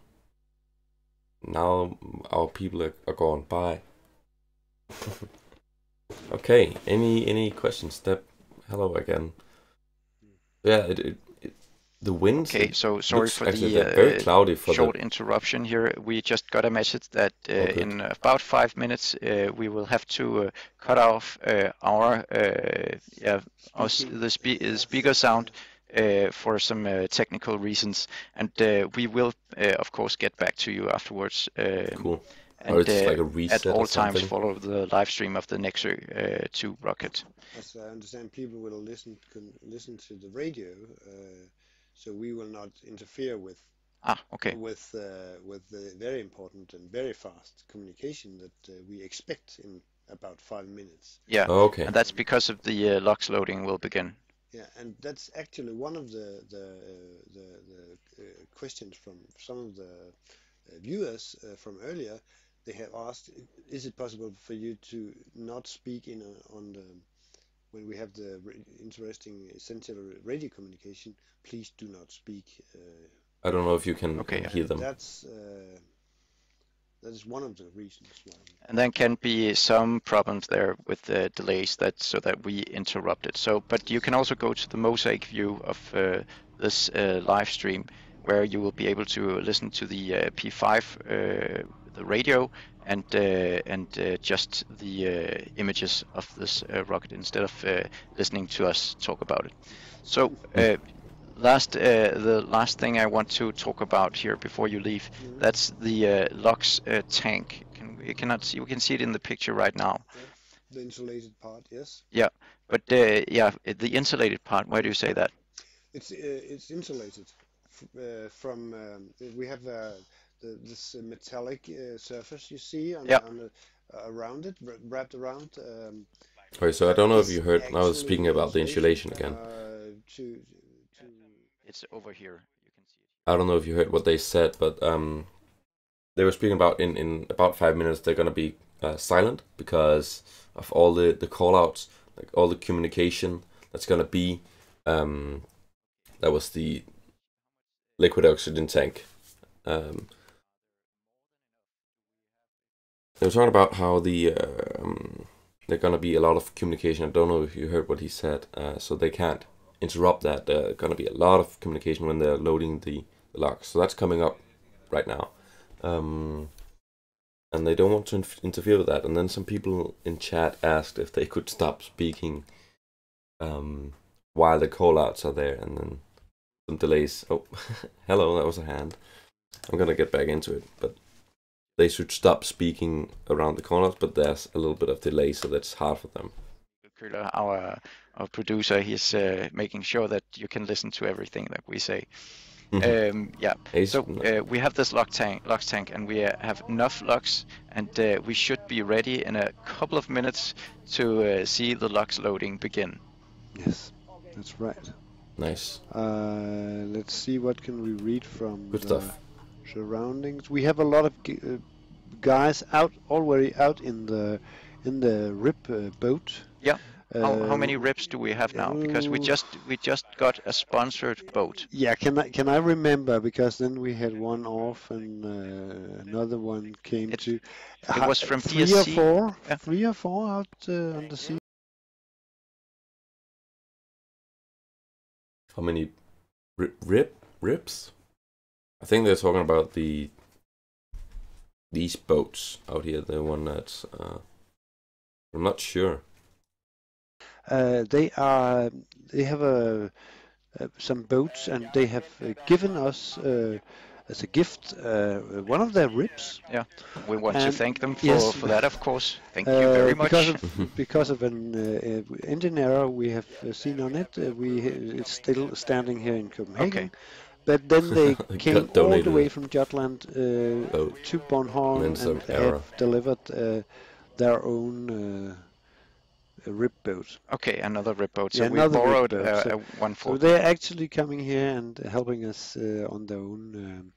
S1: Now our people are going by. Okay. Any questions? Step. Hello again. Yeah. The winds.
S2: Okay, so sorry for
S1: actually,
S2: the
S1: they're very cloudy for
S2: short interruption here. We just got a message that in about 5 minutes we will have to cut off the speaker sound for some technical reasons, and we will of course get back to you afterwards.
S1: Cool.
S2: And
S1: or it's like a reset
S2: at all
S1: or
S2: times
S1: something.
S2: follow the live stream of the Nexø 2 rocket.
S6: As I understand, people will listen to the radio, so we will not interfere with with the very important and very fast communication that we expect in about 5 minutes.
S2: Yeah.
S1: Oh, okay.
S2: And that's because of the LOX loading will begin.
S6: Yeah, and that's actually one of the questions from some of the viewers from earlier. They have asked, is it possible for you to not speak on the when we have the interesting essential radio communication? Please do not speak.
S1: I don't know if you can hear them.
S6: That's That is one of the reasons why.
S2: And then can be some problems there with the delays so that we interrupt it. So, but you can also go to the mosaic view of this live stream, where you will be able to listen to the P5, the radio, and just the images of this rocket instead of listening to us talk about it. So. The last thing I want to talk about here before you leave, that's the LOX tank. We can see it in the picture right now.
S6: The insulated part, yes.
S2: Yeah, but the insulated part. Why do you say that?
S6: It's insulated from. We have this metallic surface you see around it, wrapped around.
S1: Okay, so I don't know if you heard. I was speaking about the insulation again.
S2: It's over here. You can see it.
S1: I don't know if you heard what they said, but they were speaking about in about 5 minutes they're gonna be silent because of all the call-outs, like all the communication that's gonna be. That was the liquid oxygen tank. They were talking about how there's gonna be a lot of communication. I don't know if you heard what he said, so they can't interrupt that. Gonna be a lot of communication when they're loading the LOX. So that's coming up right now. And they don't want to interfere with that. And then some people in chat asked if they could stop speaking while the call-outs are there, and then some delays. Oh, hello, that was a hand. I'm gonna get back into it, but they should stop speaking around the call-outs, but there's a little bit of delay, so that's hard for them.
S2: Our producer, he's making sure that you can listen to everything that we say. So we have this LOX tank, and we have enough LOX, and we should be ready in a couple of minutes to see the LOX loading begin.
S6: Yes, that's right.
S1: Nice.
S6: Let's see, what can we read from
S1: Good stuff.
S6: Surroundings. We have a lot of guys already out in the RIP boat.
S2: Yeah. How many RIPs do we have now? Because we just got a sponsored boat.
S6: Yeah, can I remember, because then we had one off and another one came to.
S2: It was from
S6: 3
S2: DSC.
S6: or 4, yeah. 3 or 4 out on the sea.
S1: How many RIPs? I think they're talking about these boats out here. The one that's I'm not sure.
S6: They have some boats, and they have given us as a gift one of their RIPs.
S2: Yeah, we want to thank them for that, of course. Thank you very much.
S6: Because of an engine error we have seen on it, it's still standing here in Copenhagen. Okay. But then they came all the way from Jutland to Bornholm and have delivered their own RIP boat.
S2: Okay, another RIP boat. So we borrowed a 140.
S6: So they're actually coming here and helping us on their own.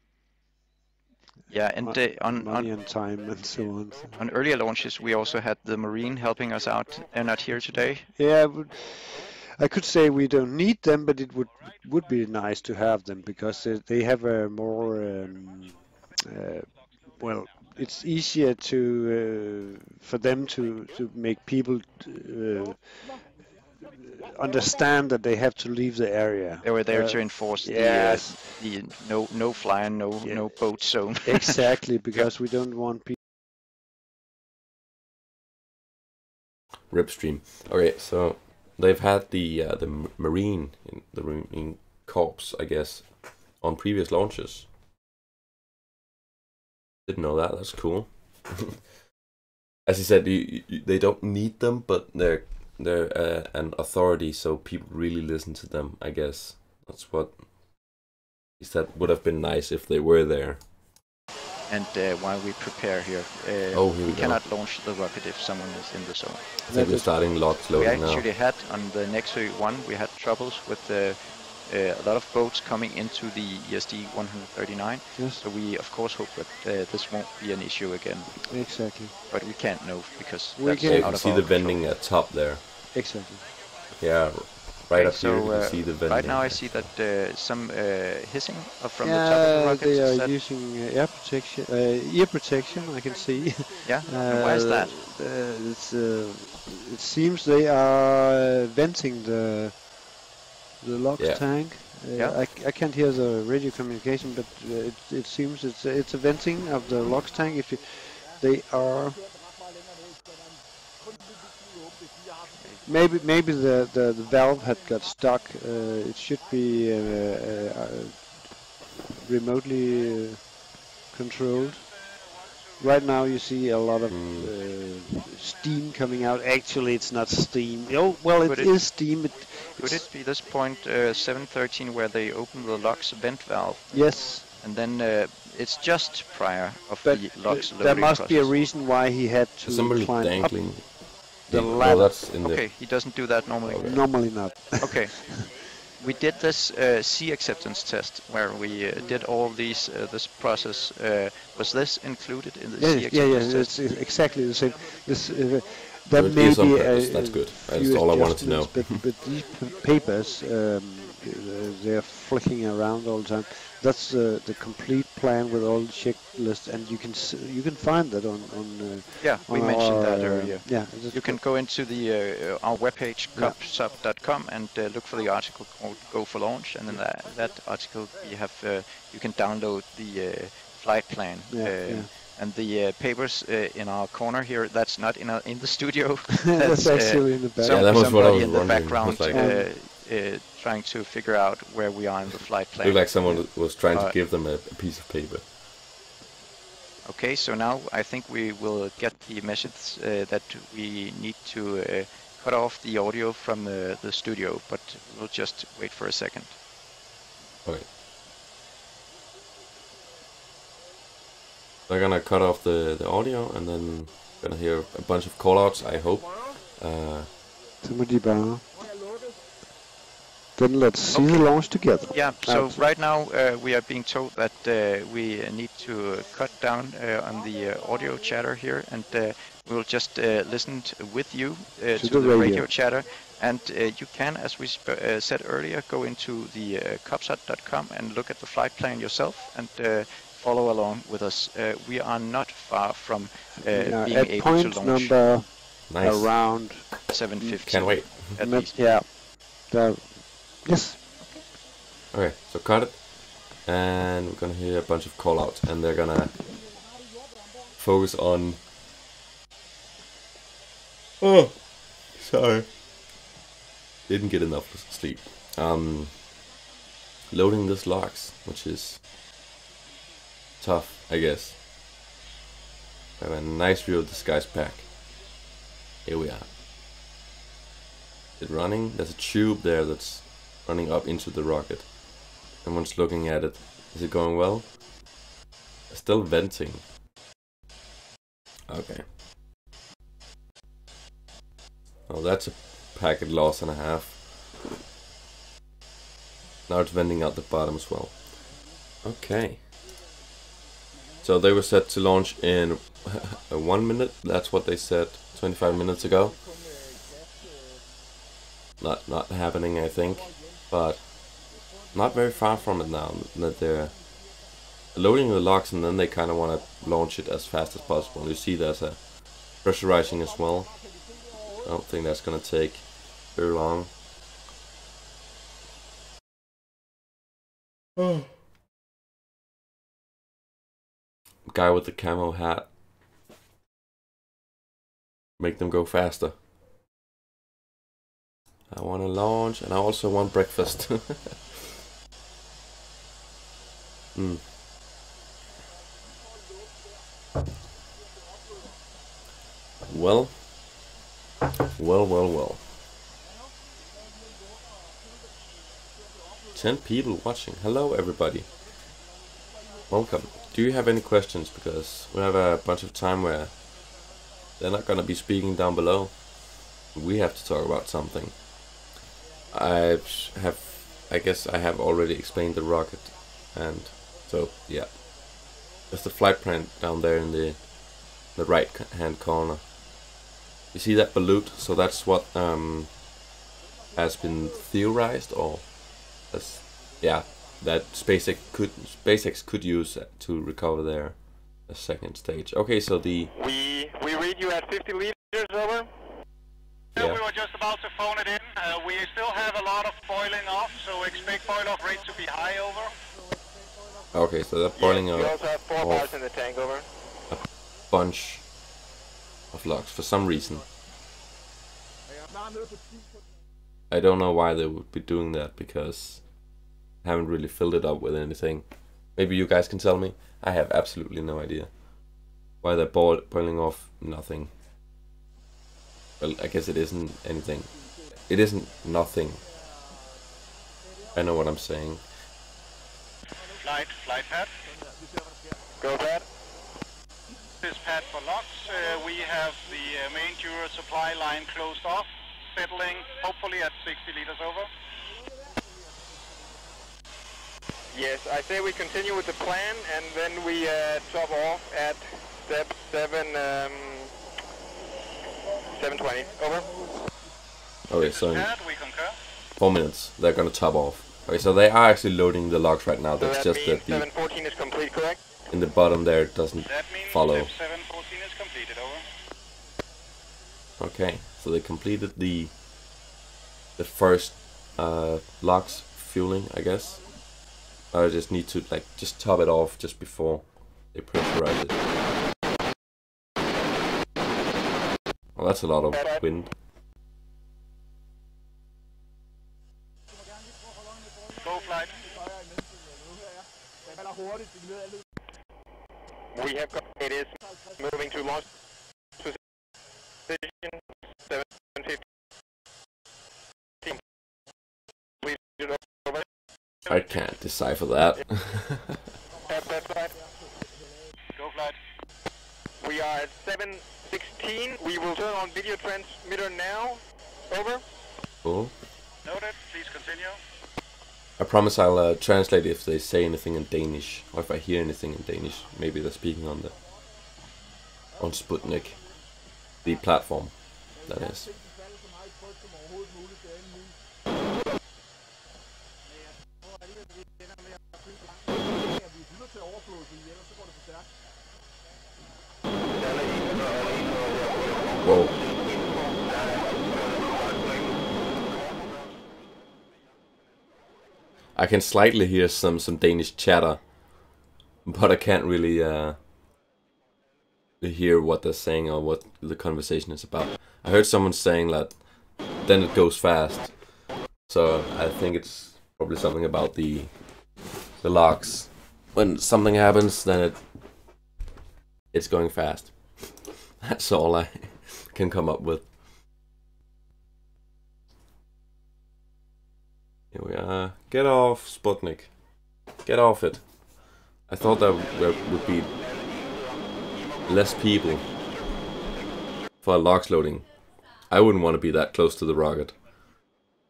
S6: Money and time and so on.
S2: On earlier launches, we also had the Marine helping us out. They're not here today.
S6: Yeah, I could say we don't need them, but it would be nice to have them, because they have a more it's easier for them to make people understand that they have to leave the area.
S2: They were there to enforce the no flying, no boat zone.
S6: Exactly, because we don't want people.
S1: Ripstream. Okay, so they've had the Marine Corps, I guess, on previous launches. Didn't know that. That's cool. As he said, they don't need them, but they're an authority, so people really listen to them. I guess that's what he said. Would have been nice if they were there.
S2: And while we prepare here, we cannot launch the rocket if someone is in the zone.
S1: I think we're starting LOX loading now.
S2: We actually had on the Nexø 1, we had troubles with a lot of boats coming into the ESD 139.
S6: Yes.
S2: So we of course hope that this won't be an issue again.
S6: Exactly.
S2: But we can't know, because
S1: that's out of our control. You can see the vending at top there.
S6: Exactly.
S1: Yeah, right
S2: Okay,
S1: up here you
S2: so
S1: see the venting.
S2: right now I see that some hissing from the top of
S6: Yeah,
S2: the rocket.
S6: they
S2: Is
S6: are
S2: that-
S6: using ear protection. I can see.
S2: Yeah, and why is that?
S6: It seems they are venting the LOX
S1: Yeah.
S6: tank.
S2: Yeah.
S6: I can't hear the radio communication, but it seems it's a venting of the LOX tank. If they are maybe the valve had got stuck. It should be remotely controlled. Right now you see a lot of steam coming out. Actually, it's not steam. Oh, well, it is steam.
S2: Could it be this point 713 where they open the LOX vent valve?
S6: Yes.
S2: And then it's just prior of
S6: But
S2: the LOX loading
S6: there must be a
S2: process.
S6: reason why he had to
S1: Somebody
S6: climb
S1: dangling.
S6: up the
S1: Well,
S6: ladder.
S1: that's in
S2: Okay, he doesn't do that normally.
S1: Okay.
S6: Normally not.
S2: Okay. We did this C acceptance test where we did all of these this process. Was this included in the C acceptance test?
S6: It's exactly the same. This
S1: So
S6: there
S1: it
S6: may
S1: is on
S6: be
S1: purpose, that's good. That's
S6: few
S1: all I wanted to know.
S6: adjustments, but these papers they're flicking around all the time. That's the complete plan with all the checklists, and you can find that on
S2: Yeah, we
S6: on
S2: mentioned that
S6: our,
S2: earlier.
S6: Yeah,
S2: You can go into the our webpage copsub.com and look for the article called "Go for Launch," and in that article you have you can download the flight plan. And the papers in our corner here, that's not in the studio.
S6: That's actually in the back.
S1: Yeah, that was what I was
S2: somebody in the
S1: wondering.
S2: background
S1: Like,
S2: trying to figure out where we are in the flight plan.
S1: looked like someone was trying to give them a piece of paper.
S2: Okay, so now I think we will get the message that we need to cut off the audio from the studio, but we'll just wait for a second.
S1: Okay. They're gonna cut off the audio, and then gonna hear a bunch of callouts, I hope.
S6: Så må de bare. Then let's see the launch together.
S2: Yeah, so right now we are being told that we need to cut down on the audio chatter here, and we'll just listen with you to the radio chatter. And you can, as we said earlier, go into the copsat.com and look at the flight plan yourself and follow along with us. We are not far from being
S6: at
S2: able
S6: point
S2: to launch.
S6: number
S1: Nice.
S6: around
S2: 7:15.
S1: Can't wait.
S2: At least.
S6: Yeah. Yes.
S1: Okay, so cut it, and we're gonna hear a bunch of callouts, and they're gonna focus on. Oh, sorry. Didn't get enough sleep. Loading this LOX, which is tough, I guess. I have a nice view of the skies pack. Here we are. Is it running? There's a tube there that's running up into the rocket. Someone's looking at it. Is it going well? It's still venting. Okay. Oh, that's a packet loss and a half. Now it's venting out the bottom as well. Okay. So they were set to launch in 1 minute. That's what they said 25 minutes ago. Not happening, I think, but not very far from it now. That they're loading the LOX, and then they kind of want to launch it as fast as possible. You see, there's a pressurizing as well. I don't think that's gonna take very long. Guy with the camo hat. Make them go faster. I want to launch, and I also want breakfast. Well. 10 people watching. Hello, everybody. Welcome. Do you have any questions? Because we have a bunch of time where they're not gonna be speaking down below. We have to talk about something. I guess I have already explained the rocket, and so yeah. There's the flight plan down there in the right hand corner. You see that balloon? So that's what I has been theorized, or that's, yeah, that SpaceX could use to recover their second stage. Okay, so
S4: we read you at 50 liters, over.
S1: Yeah.
S7: We were just about to phone it in. We still have a lot of boiling off, so expect boil-off rate to be high, over.
S1: Okay, so they're boiling
S4: we also have 4 bars in the tank, over.
S1: A bunch of logs for some reason. I don't know why they would be doing that, because I haven't really filled it up with anything. Maybe you guys can tell me. I have absolutely no idea why they're boiling off nothing. Well, I guess it isn't anything. It isn't nothing. I know what I'm saying.
S7: Flight pad.
S4: Go pad.
S7: This pad for logs. We have the main Dura supply line closed off, settling hopefully at 60 liters, over.
S4: Yes, I say we continue with the plan, and then we top off at step 720. Over.
S1: Okay, so in
S7: We concur.
S1: 4 minutes they're gonna top off. Okay, so they are actually loading the logs right now.
S4: So
S1: That's
S4: that
S1: just
S4: means
S1: that the
S4: 714 is complete, correct?
S1: in the bottom there it doesn't
S7: That means
S1: follow.
S7: step 714 is completed, over.
S1: Okay, so they completed the first logs fueling, I guess. I just need to just top it off just before they pressurize it. Well, that's a lot of wind.
S7: Go flight.
S4: We have got, it is moving to launch position 750.
S1: I can't decipher that.
S4: That flight.
S7: Go flight.
S4: We are at 716. We will turn on video transmitter now. Over.
S1: Cool.
S7: Noted. Please continue.
S1: I promise I'll translate if they say anything in Danish, or if I hear anything in Danish. Maybe they're speaking on Sputnik, the platform, that is. Whoa. I can slightly hear some Danish chatter, but I can't really hear what they're saying or what the conversation is about. I heard someone saying that then it goes fast, so I think it's probably something about the logs. When something happens, then it's going fast. That's all I can come up with. Here we are. Get off, Sputnik. Get off it. I thought there would be less people for logs loading. I wouldn't want to be that close to the rocket,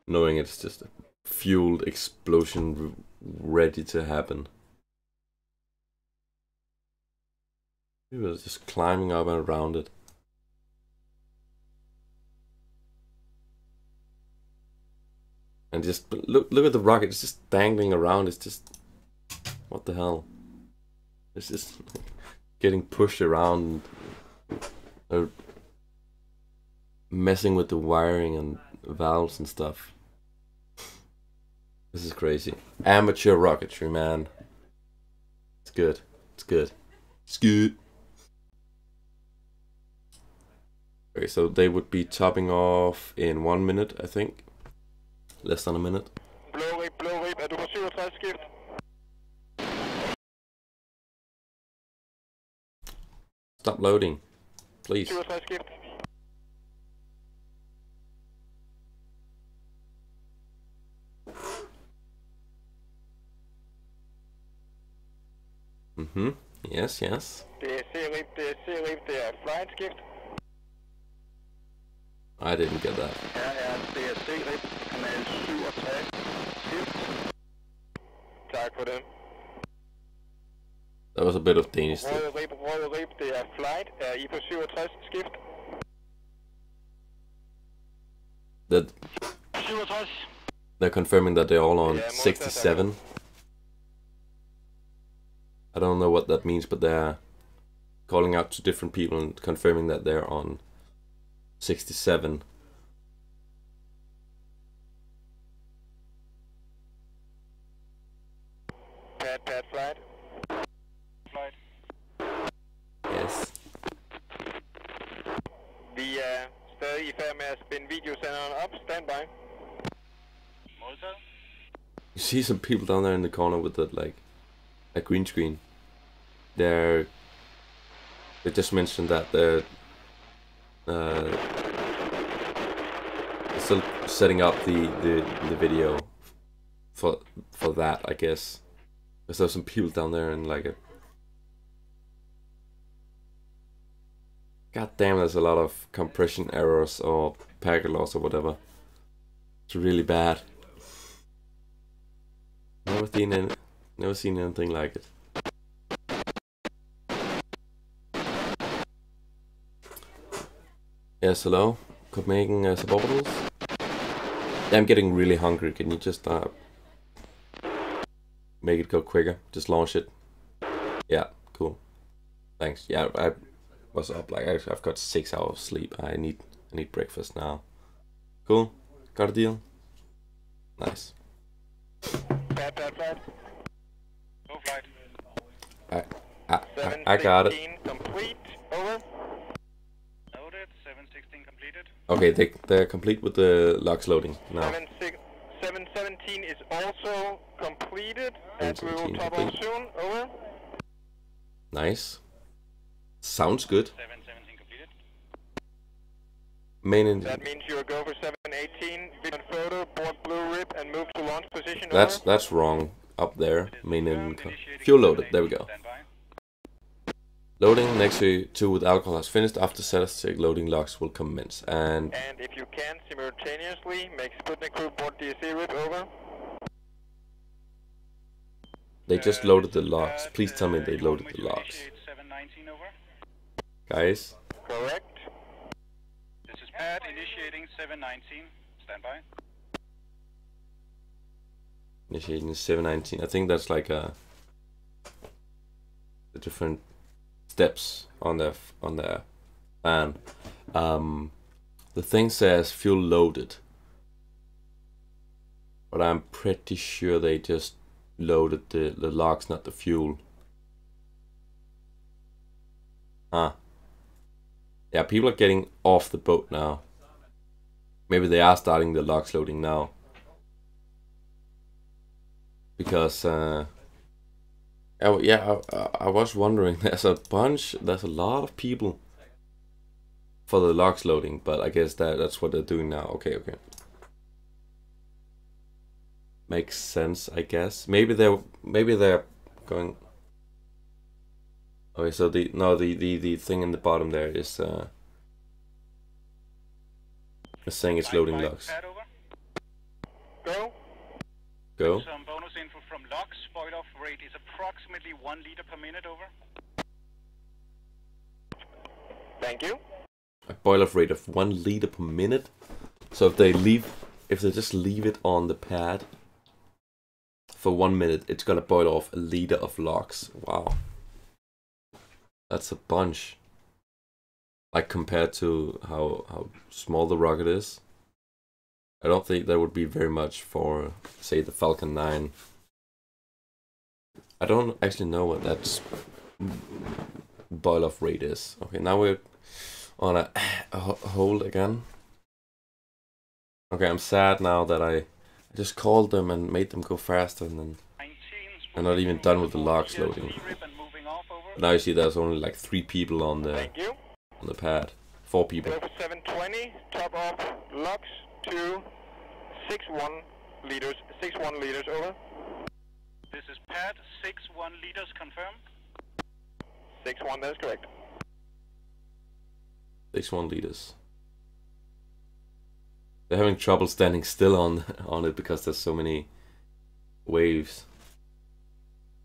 S1: knowing it's just a fueled explosion ready to happen. People are just climbing up and around it. And just look at the rocket. It's just dangling around. It's just, what the hell? It's just getting pushed around, messing with the wiring and valves and stuff. This is crazy. Amateur rocketry, man. It's good. It's good. It's good. Okay, so they would be topping off in 1 minute, I think. Less than a minute.
S4: Blå rib, er du på 67 skift?
S1: Stop loading, please.
S4: 67 skift.
S1: Yes, yes.
S4: Det er C-rib, det er flight skift.
S1: I didn't get that.
S4: Her er C-rib, kanal 67 skift. Tak for det.
S1: That was a bit of Danish there.
S4: Røde rib, det er flight. Er I på 67 skift?
S1: That
S7: 67
S1: They're confirming that they're all on 67. I don't know what that means, but they're calling out to different people and confirming that they're on 67.
S4: Pad flight. Flight.
S1: Yes.
S4: Vi er stadig i færd med at spænde videosenderen op. Standby. Modtaget.
S1: You see some people down there in the corner with that, like, a green screen. They just mentioned that they're still setting up the video for that, I guess. There's some people down there and like god damn, there's a lot of compression errors or packet loss or whatever. It's really bad. Never seen anything like it. Yes, hello, Copenhagen Suborbitals. Yeah, I'm getting really hungry. Can you just make it go quicker? Just launch it. Yeah, cool. Thanks. Yeah, I was up like I've got 6 hours sleep. I need breakfast now. Cool. Got a deal. Nice.
S4: Pad flight. No flight.
S1: I got it.
S4: Complete. Over. Noted. 716 completed.
S1: Okay, they're complete with the logs loading now.
S4: 717 is also completed, and we will top off soon. Over.
S1: Nice. Sounds good.
S4: 717 completed.
S1: Main engine.
S4: That means you'll go for 718. Video and photo, board blue rib, and move to launch position.
S1: That's wrong. Up there, main engine. Fuel loaded. There we go. Loading Nexø 2 with alcohol has finished. After static loading logs will commence. And
S4: if you can simultaneously make Sputnik crew board DSC rib. Over.
S1: They just loaded the logs. Please tell me they loaded the logs.
S4: 719 over.
S1: Guys.
S4: Correct. This is Pad initiating 719. Standby.
S1: Initiating 719. I think that's like the different steps on the fan. The thing says fuel loaded, but I'm pretty sure they just loaded the logs, not the fuel. Yeah, people are getting off the boat now. Maybe they are starting the logs loading now. Because, I was wondering, there's a lot of people for the logs loading, but I guess that's what they're doing now. Okay. Makes sense, I guess. Maybe they're going. Okay, so the thing in the bottom there is saying it's loading logs. Go.
S7: Some bonus info from logs. Boil off rate is approximately 1 liter per minute. Over.
S4: Thank you.
S1: A boil off rate of 1 liter per minute. So if they just leave it on the pad for 1 minute, it's gonna boil off 1 liter of logs. Wow. That's a bunch. Like compared to how small the rocket is. I don't think that would be very much for, say, the Falcon 9. I don't actually know what that boil-off rate is. Okay, now we're on a hold again. Okay, I'm sad now that I just called them and made them go faster, and then I'm not even done with the logs loading. Now you see there's only like 3 people on the pad. 4 people.
S4: Go for 720, top off logs to 61 liters. 61 liters, over.
S7: This is Pad, 61 liters, confirm.
S4: 61, that's correct.
S1: 61 liters. They're having trouble standing still on it because there's so many waves.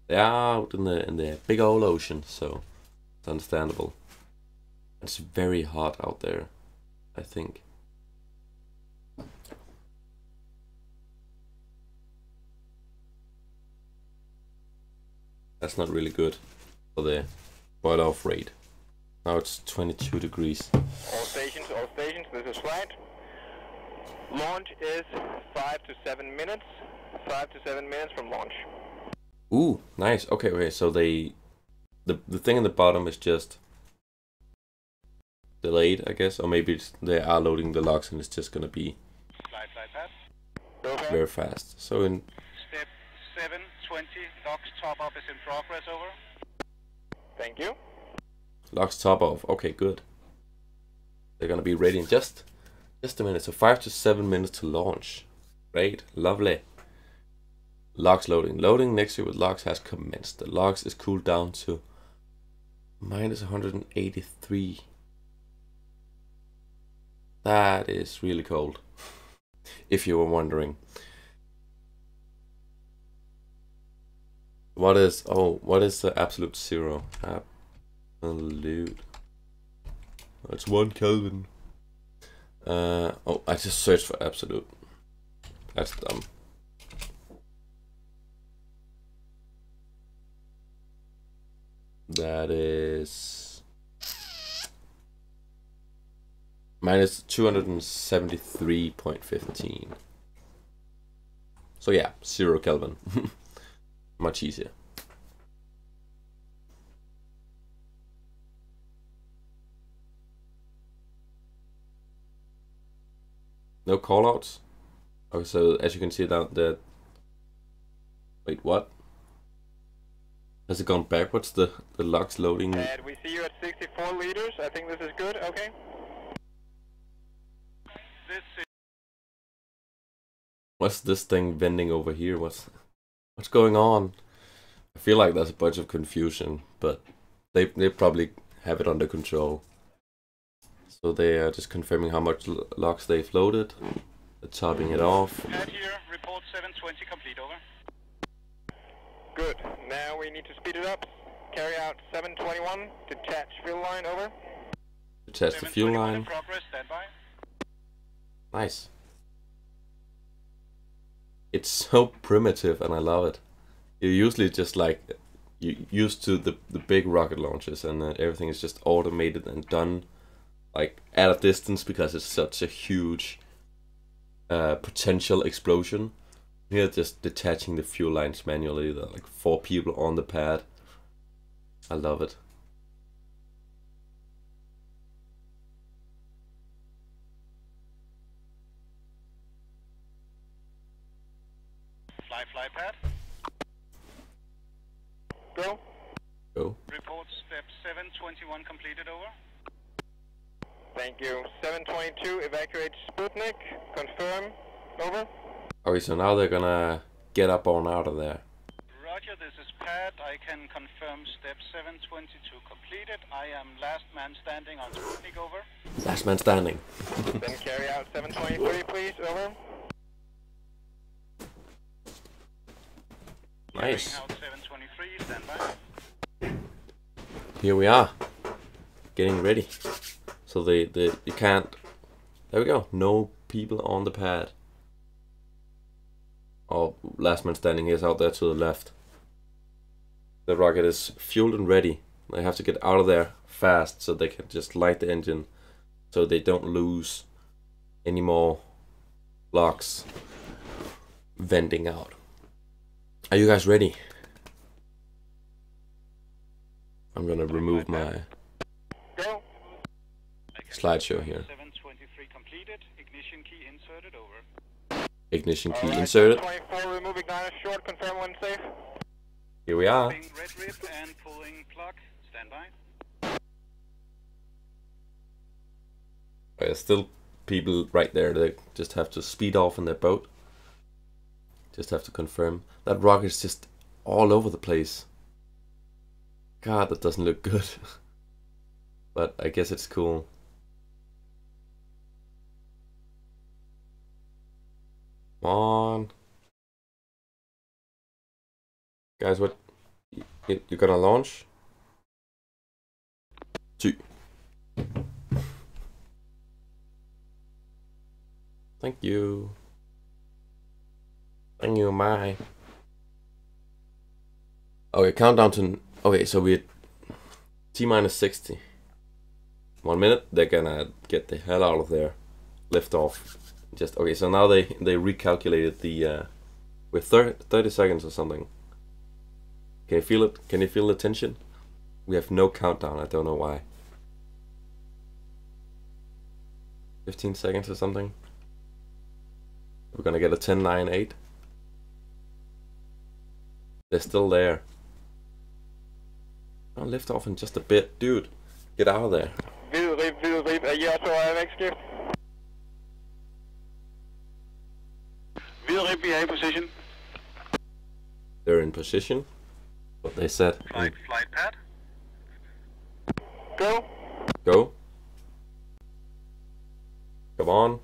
S1: They are out in the big old ocean, so it's understandable. It's very hot out there, I think. That's not really good for the boil off rate. Now it's 22 degrees.
S4: All stations, this is flight. Launch is 5 to 7 minutes. 5 to 7 minutes from launch.
S1: Ooh, nice. Okay, so the thing in the bottom is just delayed, I guess, or maybe they are loading the logs and it's just gonna be very fast. So in
S7: step 720, logs top up is in progress. Over.
S4: Thank you.
S1: logs top off. Okay, good. They're gonna be ready in just a minute. So 5 to 7 minutes to launch. Great, lovely. Logs loading. Loading Nexø with logs has commenced. The logs is cooled down to minus 183. That is really cold. If you were wondering. What is the absolute zero? Absolute. It's 1 Kelvin. Oh, I just searched for absolute. That's dumb. That is minus 273.15. So yeah, 0 Kelvin. Much easier. No callouts. Okay, so as you can see down there. Wait, what? Has it gone backwards? The logs loading.
S4: And we see you at 64 liters. I think this is good. Okay.
S1: What's this thing bending over here? What's going on? I feel like there's a bunch of confusion, but they probably have it under control. So they are just confirming how much logs they've loaded. They're topping it off.
S7: Pad here, report 720 complete, over.
S4: Good. Now we need to speed it up. Carry out 721. Detach fuel line, over.
S1: Detach the fuel line.
S7: In progress, standby.
S1: Nice. It's so primitive and I love it. You're usually just like you're used to the big rocket launches and everything is just automated and done like at a distance because it's such a huge potential explosion. Here just detaching the fuel lines manually. There are like 4 people on the pad. I love it.
S7: Fly pad.
S4: Go.
S1: Go.
S7: Report step 721 completed, over.
S4: Thank you. 722, evacuate Sputnik. Confirm. Over.
S1: Okay, so now they're gonna get up on out of there.
S7: Roger, this is Pat. I can confirm step 722 completed. I am last man standing on Sputnik, over.
S1: Last man standing.
S4: Then carry out 723, please. Over.
S1: Nice.
S7: Carrying out 723, standby.
S1: Here we are. Getting ready. So you can't. There we go. No people on the pad. Oh, last man standing is out there to the left. The rocket is fueled and ready. They have to get out of there fast so they can just light the engine so they don't lose any more logs venting out. Are you guys ready? I'm gonna remove my slideshow here.
S7: 723 completed. Ignition key inserted, over.
S1: Ignition key inserted.
S4: 24, remove igniter short, confirm when safe.
S1: Here we are.
S7: Red rib and pulling plug, standby.
S1: There's still people right there. They just have to speed off in their boat. Just have to confirm. That rocket is just all over the place. God, that doesn't look good. But I guess it's cool. Come on. Guys, what? You're gonna launch? 2. Thank you. Thank you, my. Okay, countdown to... Okay, so we're T-minus 60. 1 minute, they're gonna get the hell out of there. Lift off. Just okay, so now they recalculated the... with 30 seconds or something. Can you feel it? Can you feel the tension? We have no countdown, I don't know why. 15 seconds or something. We're gonna get a 10, 9, 8. They're still there. I'll lift off in just a bit. Dude, get out of there.
S4: Hvid rib, er I også på vægtskift?
S7: Hvid rib, we are in position.
S1: They're in position. What they said.
S7: Flight pad.
S4: Go.
S1: Go. Come on.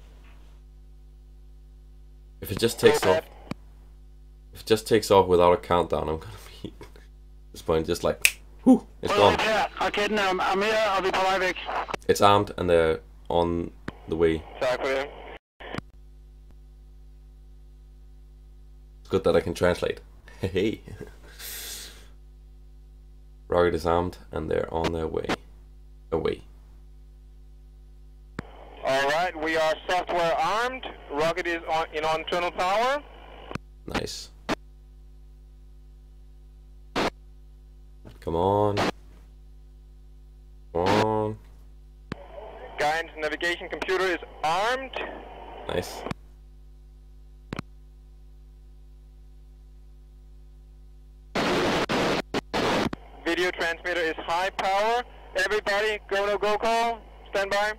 S1: If it just takes off. If it just takes off without a countdown, I'm gonna be at this point just like, whew, it's gone.
S7: Raketten er mere, og vi er på vej væk.
S1: It's armed and they're on the way.
S4: Tak for det.
S1: It's good that I can translate. Hey. Rocket is armed and they're on their way. Away.
S4: Alright, we are software armed. Rocket is in internal power.
S1: Nice. Come on. Come on.
S4: Guidance navigation computer is armed.
S1: Nice.
S4: Video transmitter is high power. Everybody, go no go call. Stand by.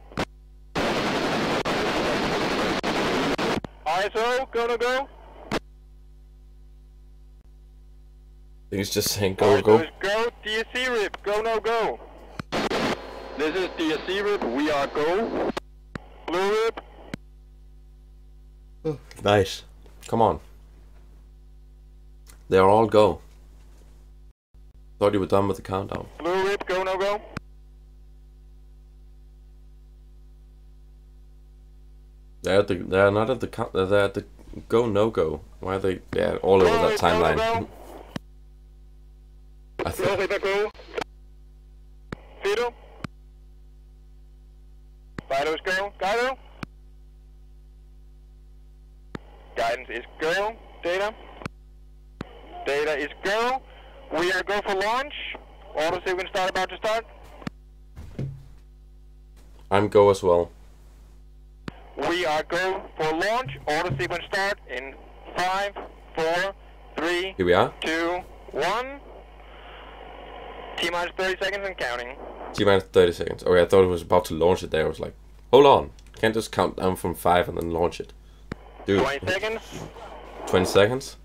S4: ISO, go no go.
S1: I think it's just saying go, go.
S4: Go, DSC rib, go no go. This is DSC rib, we are go. Blue rib.
S1: Nice. Come on. They are all go. Thought you were done with the countdown.
S4: Blue rib, go no go.
S1: They're not at the count. They're at the go no go. Why are they? Yeah, all over that timeline. I think.
S4: Go. Fido. Fido's go. Guido. Guidance is go. Data. Data is go. We are go for launch. Auto sequence start about to start.
S1: I'm go as well.
S4: We are go for launch. Auto sequence start in 5, 4, 3,
S1: Here we are.
S4: 2, 1. T-minus 30 seconds and counting.
S1: T-minus 30 seconds. Okay, I thought it was about to launch it there. I was like, hold on. Can't just count down from 5 and then launch it. Dude.
S4: 20 seconds.
S1: 20 seconds.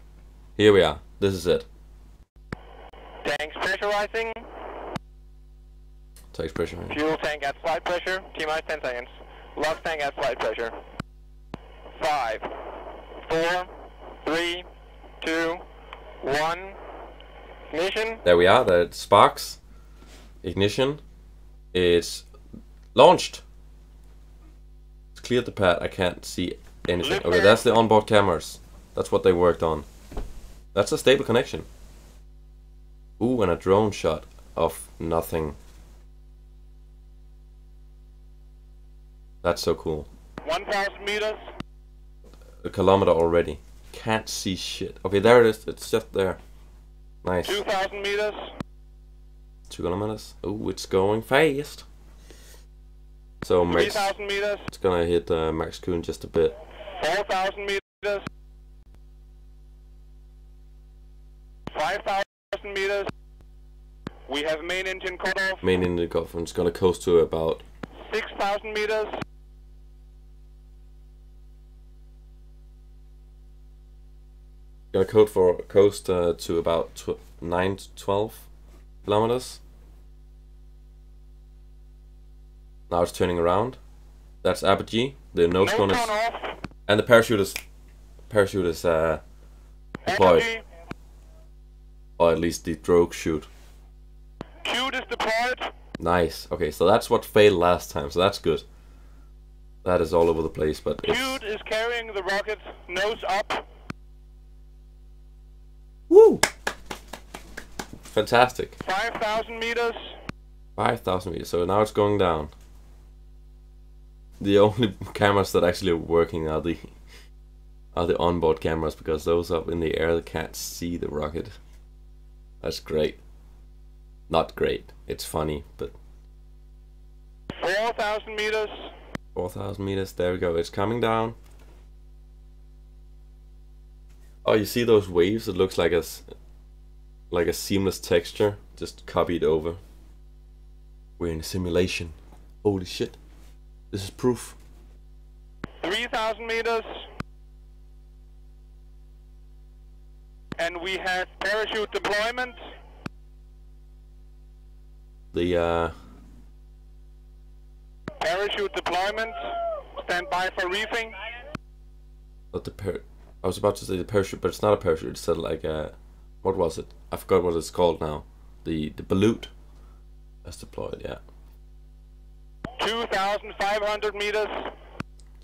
S1: Here we are. This is it.
S4: Tanks pressurizing.
S1: Takes pressure.
S4: Fuel tank at flight pressure. T-minus 10 seconds. Lock tank at flight pressure. 5, 4, 3, 2, 1. Ignition.
S1: There we are. That sparks. Ignition. It's launched. It's cleared the pad. I can't see anything. Okay, that's the onboard cameras. That's what they worked on. That's a stable connection. Ooh, and a drone shot of nothing. That's so cool.
S4: 1,000 meters.
S1: A kilometer already. Can't see shit. Okay, there it is. It's just there. Nice.
S4: 2,000 meters.
S1: 2 kilometers. Ooh, it's going fast. So Max,
S4: 3,000 meters.
S1: it's gonna hit Max Kuhn just a bit.
S4: 4,000 meters. 5,000 meters. We have main engine cut off.
S1: Main engine cut off. It's gonna coast to about
S4: 6,000 meters.
S1: gonna coast to about 9 to 12 kilometers. Now it's turning around. That's apogee. The nose cone is, and the parachute is deployed,
S4: Apogee.
S1: or at least the drogue chute.
S4: Chute is deployed.
S1: Nice. Okay, so that's what failed last time. So that's good. That is all over the place, but it's...
S4: Chute is carrying the rocket nose up.
S1: Woo! fantastic.
S7: 5,000 meters.
S1: 5,000 meters. So now it's going down. The only cameras that actually are working are the onboard cameras, because those up in the air can't see the rocket. That's great. Not great. It's funny, but
S7: 4,000 meters.
S1: 4,000 meters. There we go. It's coming down. Oh, you see those waves? It looks like a seamless texture, just copied over. We're in a simulation. Holy shit. This is proof.
S7: 3,000 meters. And we have parachute deployment.
S1: The
S7: parachute deployment. Stand by for reefing.
S1: Not I was about to say the parachute, but it's not a parachute. It's like a, what was it? I forgot what it's called now. The balloon that's deployed. Yeah.
S7: 2,500 meters.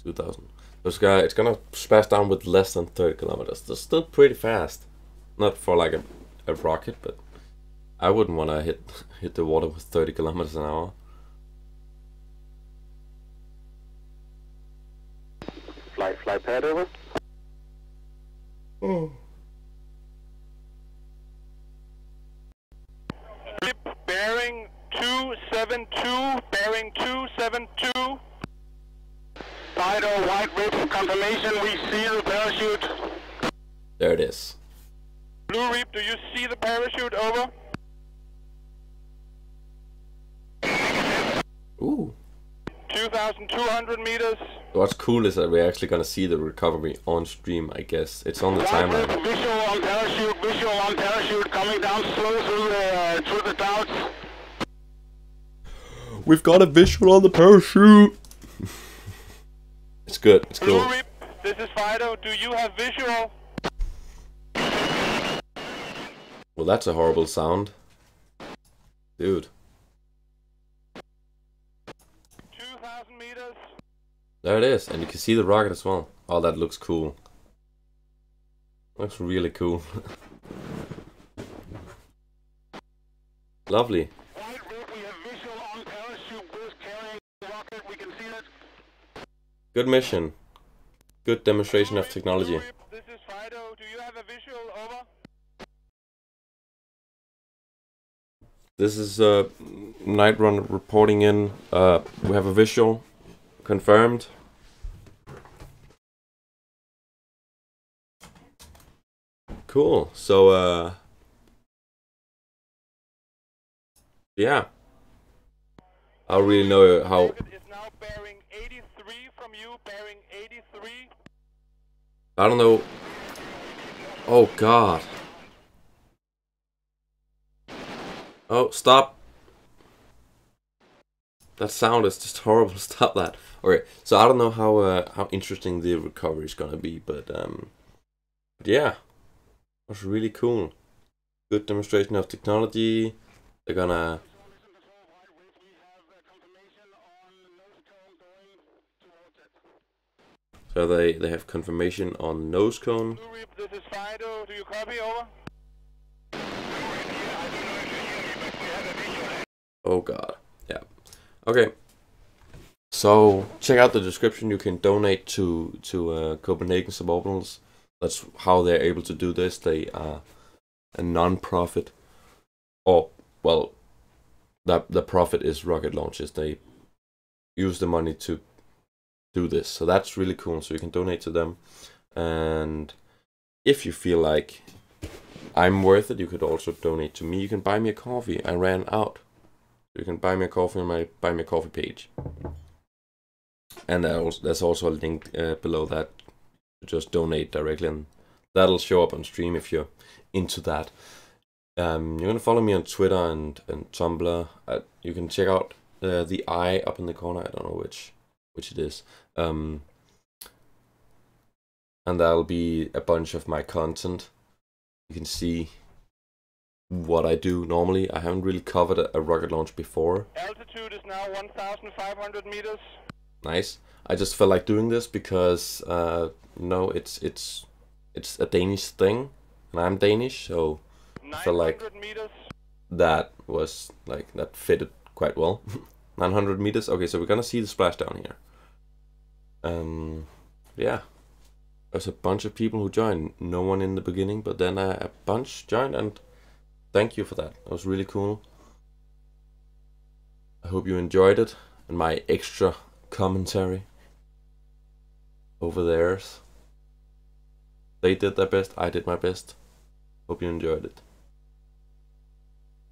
S1: 2,000. This guy, it's gonna splash down with less than 30 kilometers. That's still pretty fast. Not for like a rocket, but I wouldn't want to hit the water with 30 kilometers an hour.
S7: Fly pad over. Bearing 272. Bearing 272. Fido, white rib confirmation. We see the parachute.
S1: There it is.
S7: Blue Reap, do you see the parachute? Over.
S1: Ooh.
S7: 2,200 meters.
S1: What's cool is that we're actually gonna see the recovery on stream. I guess it's on the timeline.
S7: Visual on parachute. Visual on parachute coming down slow through the clouds.
S1: We've got a visual on the parachute. It's good. It's cool.
S7: Blue Reap, this is Fido. Do you have visual?
S1: Well, that's a horrible sound, dude.
S7: 2,000 meters.
S1: There it is, and you can see the rocket as well. Oh, that looks cool. Looks really cool. Lovely.
S7: White Rib, we have visual on parachute. Boost carrying rocket. We can see it.
S1: Good mission. Good demonstration of technology.
S7: This is Fido. Do you have a visual? Over.
S1: This is Night Run reporting in. We have a visual confirmed. Cool. So yeah. I don't really know how.
S7: Is now bearing 83 from you. Bearing 83.
S1: I don't know. Oh God. Oh, stop. That sound is just horrible. Stop that. Okay, so I don't know how interesting the recovery is gonna be, but yeah, it was really cool. Good demonstration of technology. They're gonna. So they have confirmation on nose cone.
S7: This is Fido. Do you copy? Over.
S1: Oh God, yeah. Okay, so check out the description. You can donate to Copenhagen Suborbitals. That's how they're able to do this. They are a non-profit, or well, the profit is rocket launches. They use the money to do this, so that's really cool. So you can donate to them, and if you feel like I'm worth it, you could also donate to me. You can buy me a coffee. I ran out. You can buy me a coffee on my Buy Me a Coffee page. And there's also a link below that to just donate directly, and that'll show up on stream if you're into that. You're going to follow me on Twitter and Tumblr. You can check out the eye up in the corner. I don't know which it is. And that'll be a bunch of my content. You can see what I do normally. I haven't really covered a rocket launch before.
S7: Altitude is now 1,500 meters.
S1: Nice. I just felt like doing this because no, it's a Danish thing, and I'm Danish, so I feel like
S7: meters.
S1: that was like, that fitted quite well. 900 meters. Okay, so we're gonna see the splashdown here. Yeah, there's a bunch of people who joined. No one in the beginning, but then a bunch joined, and thank you for that. That was really cool. I hope you enjoyed it, and my extra commentary over theirs. They did their best, I did my best. Hope you enjoyed it.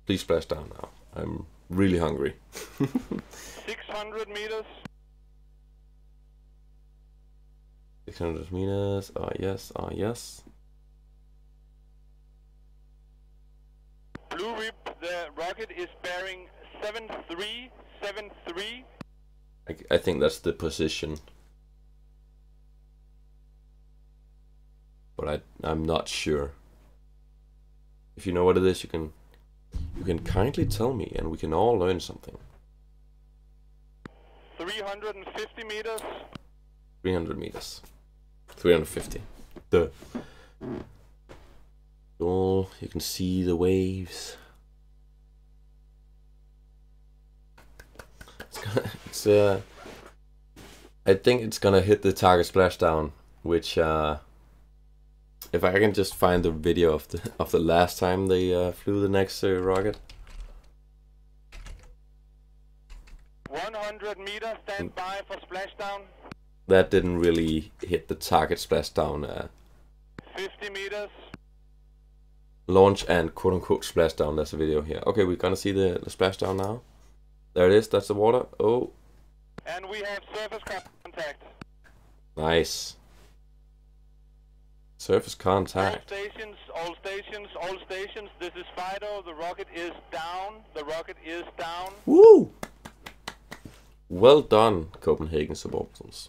S1: Please splash down now. I'm really hungry.
S7: 600 meters.
S1: 600 meters. Ah, yes. Ah, yes.
S7: Blue Rip, the rocket is bearing 7373.
S1: I think that's the position. But I'm not sure. If you know what it is, you can kindly tell me, and we can all learn something.
S7: 350 meters.
S1: 300 meters. 350. Duh. Oh, you can see the waves. I think it's gonna hit the target splashdown, which if I can just find the video of the last time they flew the Nexø rocket.
S7: 100 meters, stand by for splashdown.
S1: That didn't really hit the target splashdown.
S7: 50 meters.
S1: Launch and quote-unquote splashdown. There's a video here. Okay, we're gonna see the splashdown now. There it is. That's the water. Oh.
S7: And we have surface contact.
S1: Nice. Surface contact.
S7: All stations, all stations, all stations. This is Fido. The rocket is down. The rocket is down.
S1: Woo! Well done, Copenhagen Suborbitals.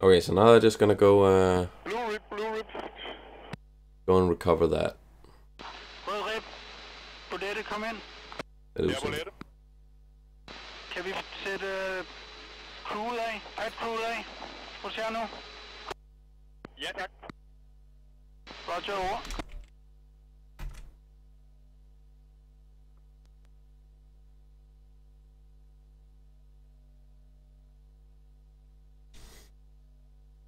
S1: Okay, so now they're just gonna go
S7: Blue Rip.
S1: Go and recover that.
S7: Rød Rip. Bolette, kom ind.
S1: Ja, Bolette.
S7: Kan vi sætte crew af? Crew af. Roter nu. Ja, tak. Roger over.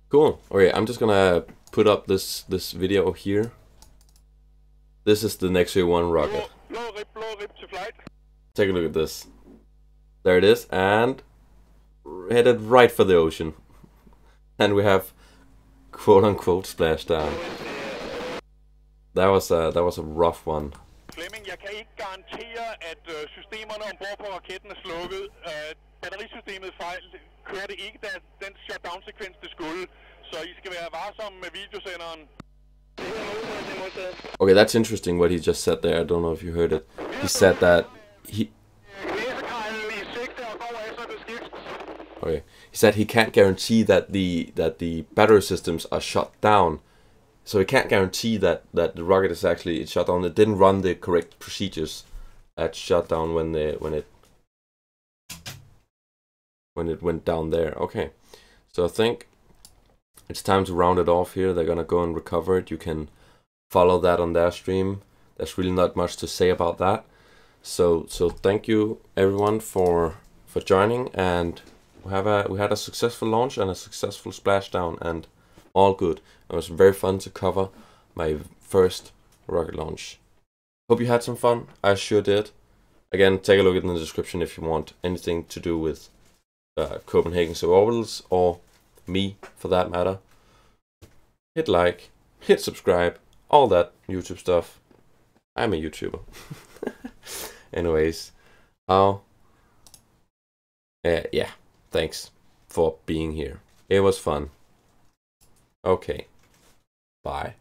S1: Cool. Okay, I'm just gonna put up this video here. This is the Nexø 1 rocket.
S7: Blå rip to flight.
S1: Take a look at this. There it is, and headed right for the ocean. And we have quote-unquote splashdown. That was a rough one.
S7: Flemming, jeg kan ikke garantere, at systemerne ombord på raketten er slukket. Batterisystemet kørte ikke den shutdown-sekvens, det skulle. Så I skal være varsomme med videosenderen.
S1: Okay, that's interesting what he just said there. I don't know if you heard it. He said that he said he can't guarantee that the battery systems are shut down. So he can't guarantee that the rocket is actually shut down. It didn't run the correct procedures at shutdown when it went down there. Okay, so I think it's time to round it off here. They're gonna go and recover it. You can follow that on their stream. There's really not much to say about that. So thank you everyone for joining, and we had a successful launch and a successful splashdown, and all good. It was very fun to cover my first rocket launch. Hope you had some fun. I sure did. Again, take a look in the description if you want anything to do with Copenhagen Suborbitals, or me for that matter. Hit like, hit subscribe, all that YouTube stuff. I'm a YouTuber. Anyways, yeah, thanks for being here. It was fun. Okay, bye.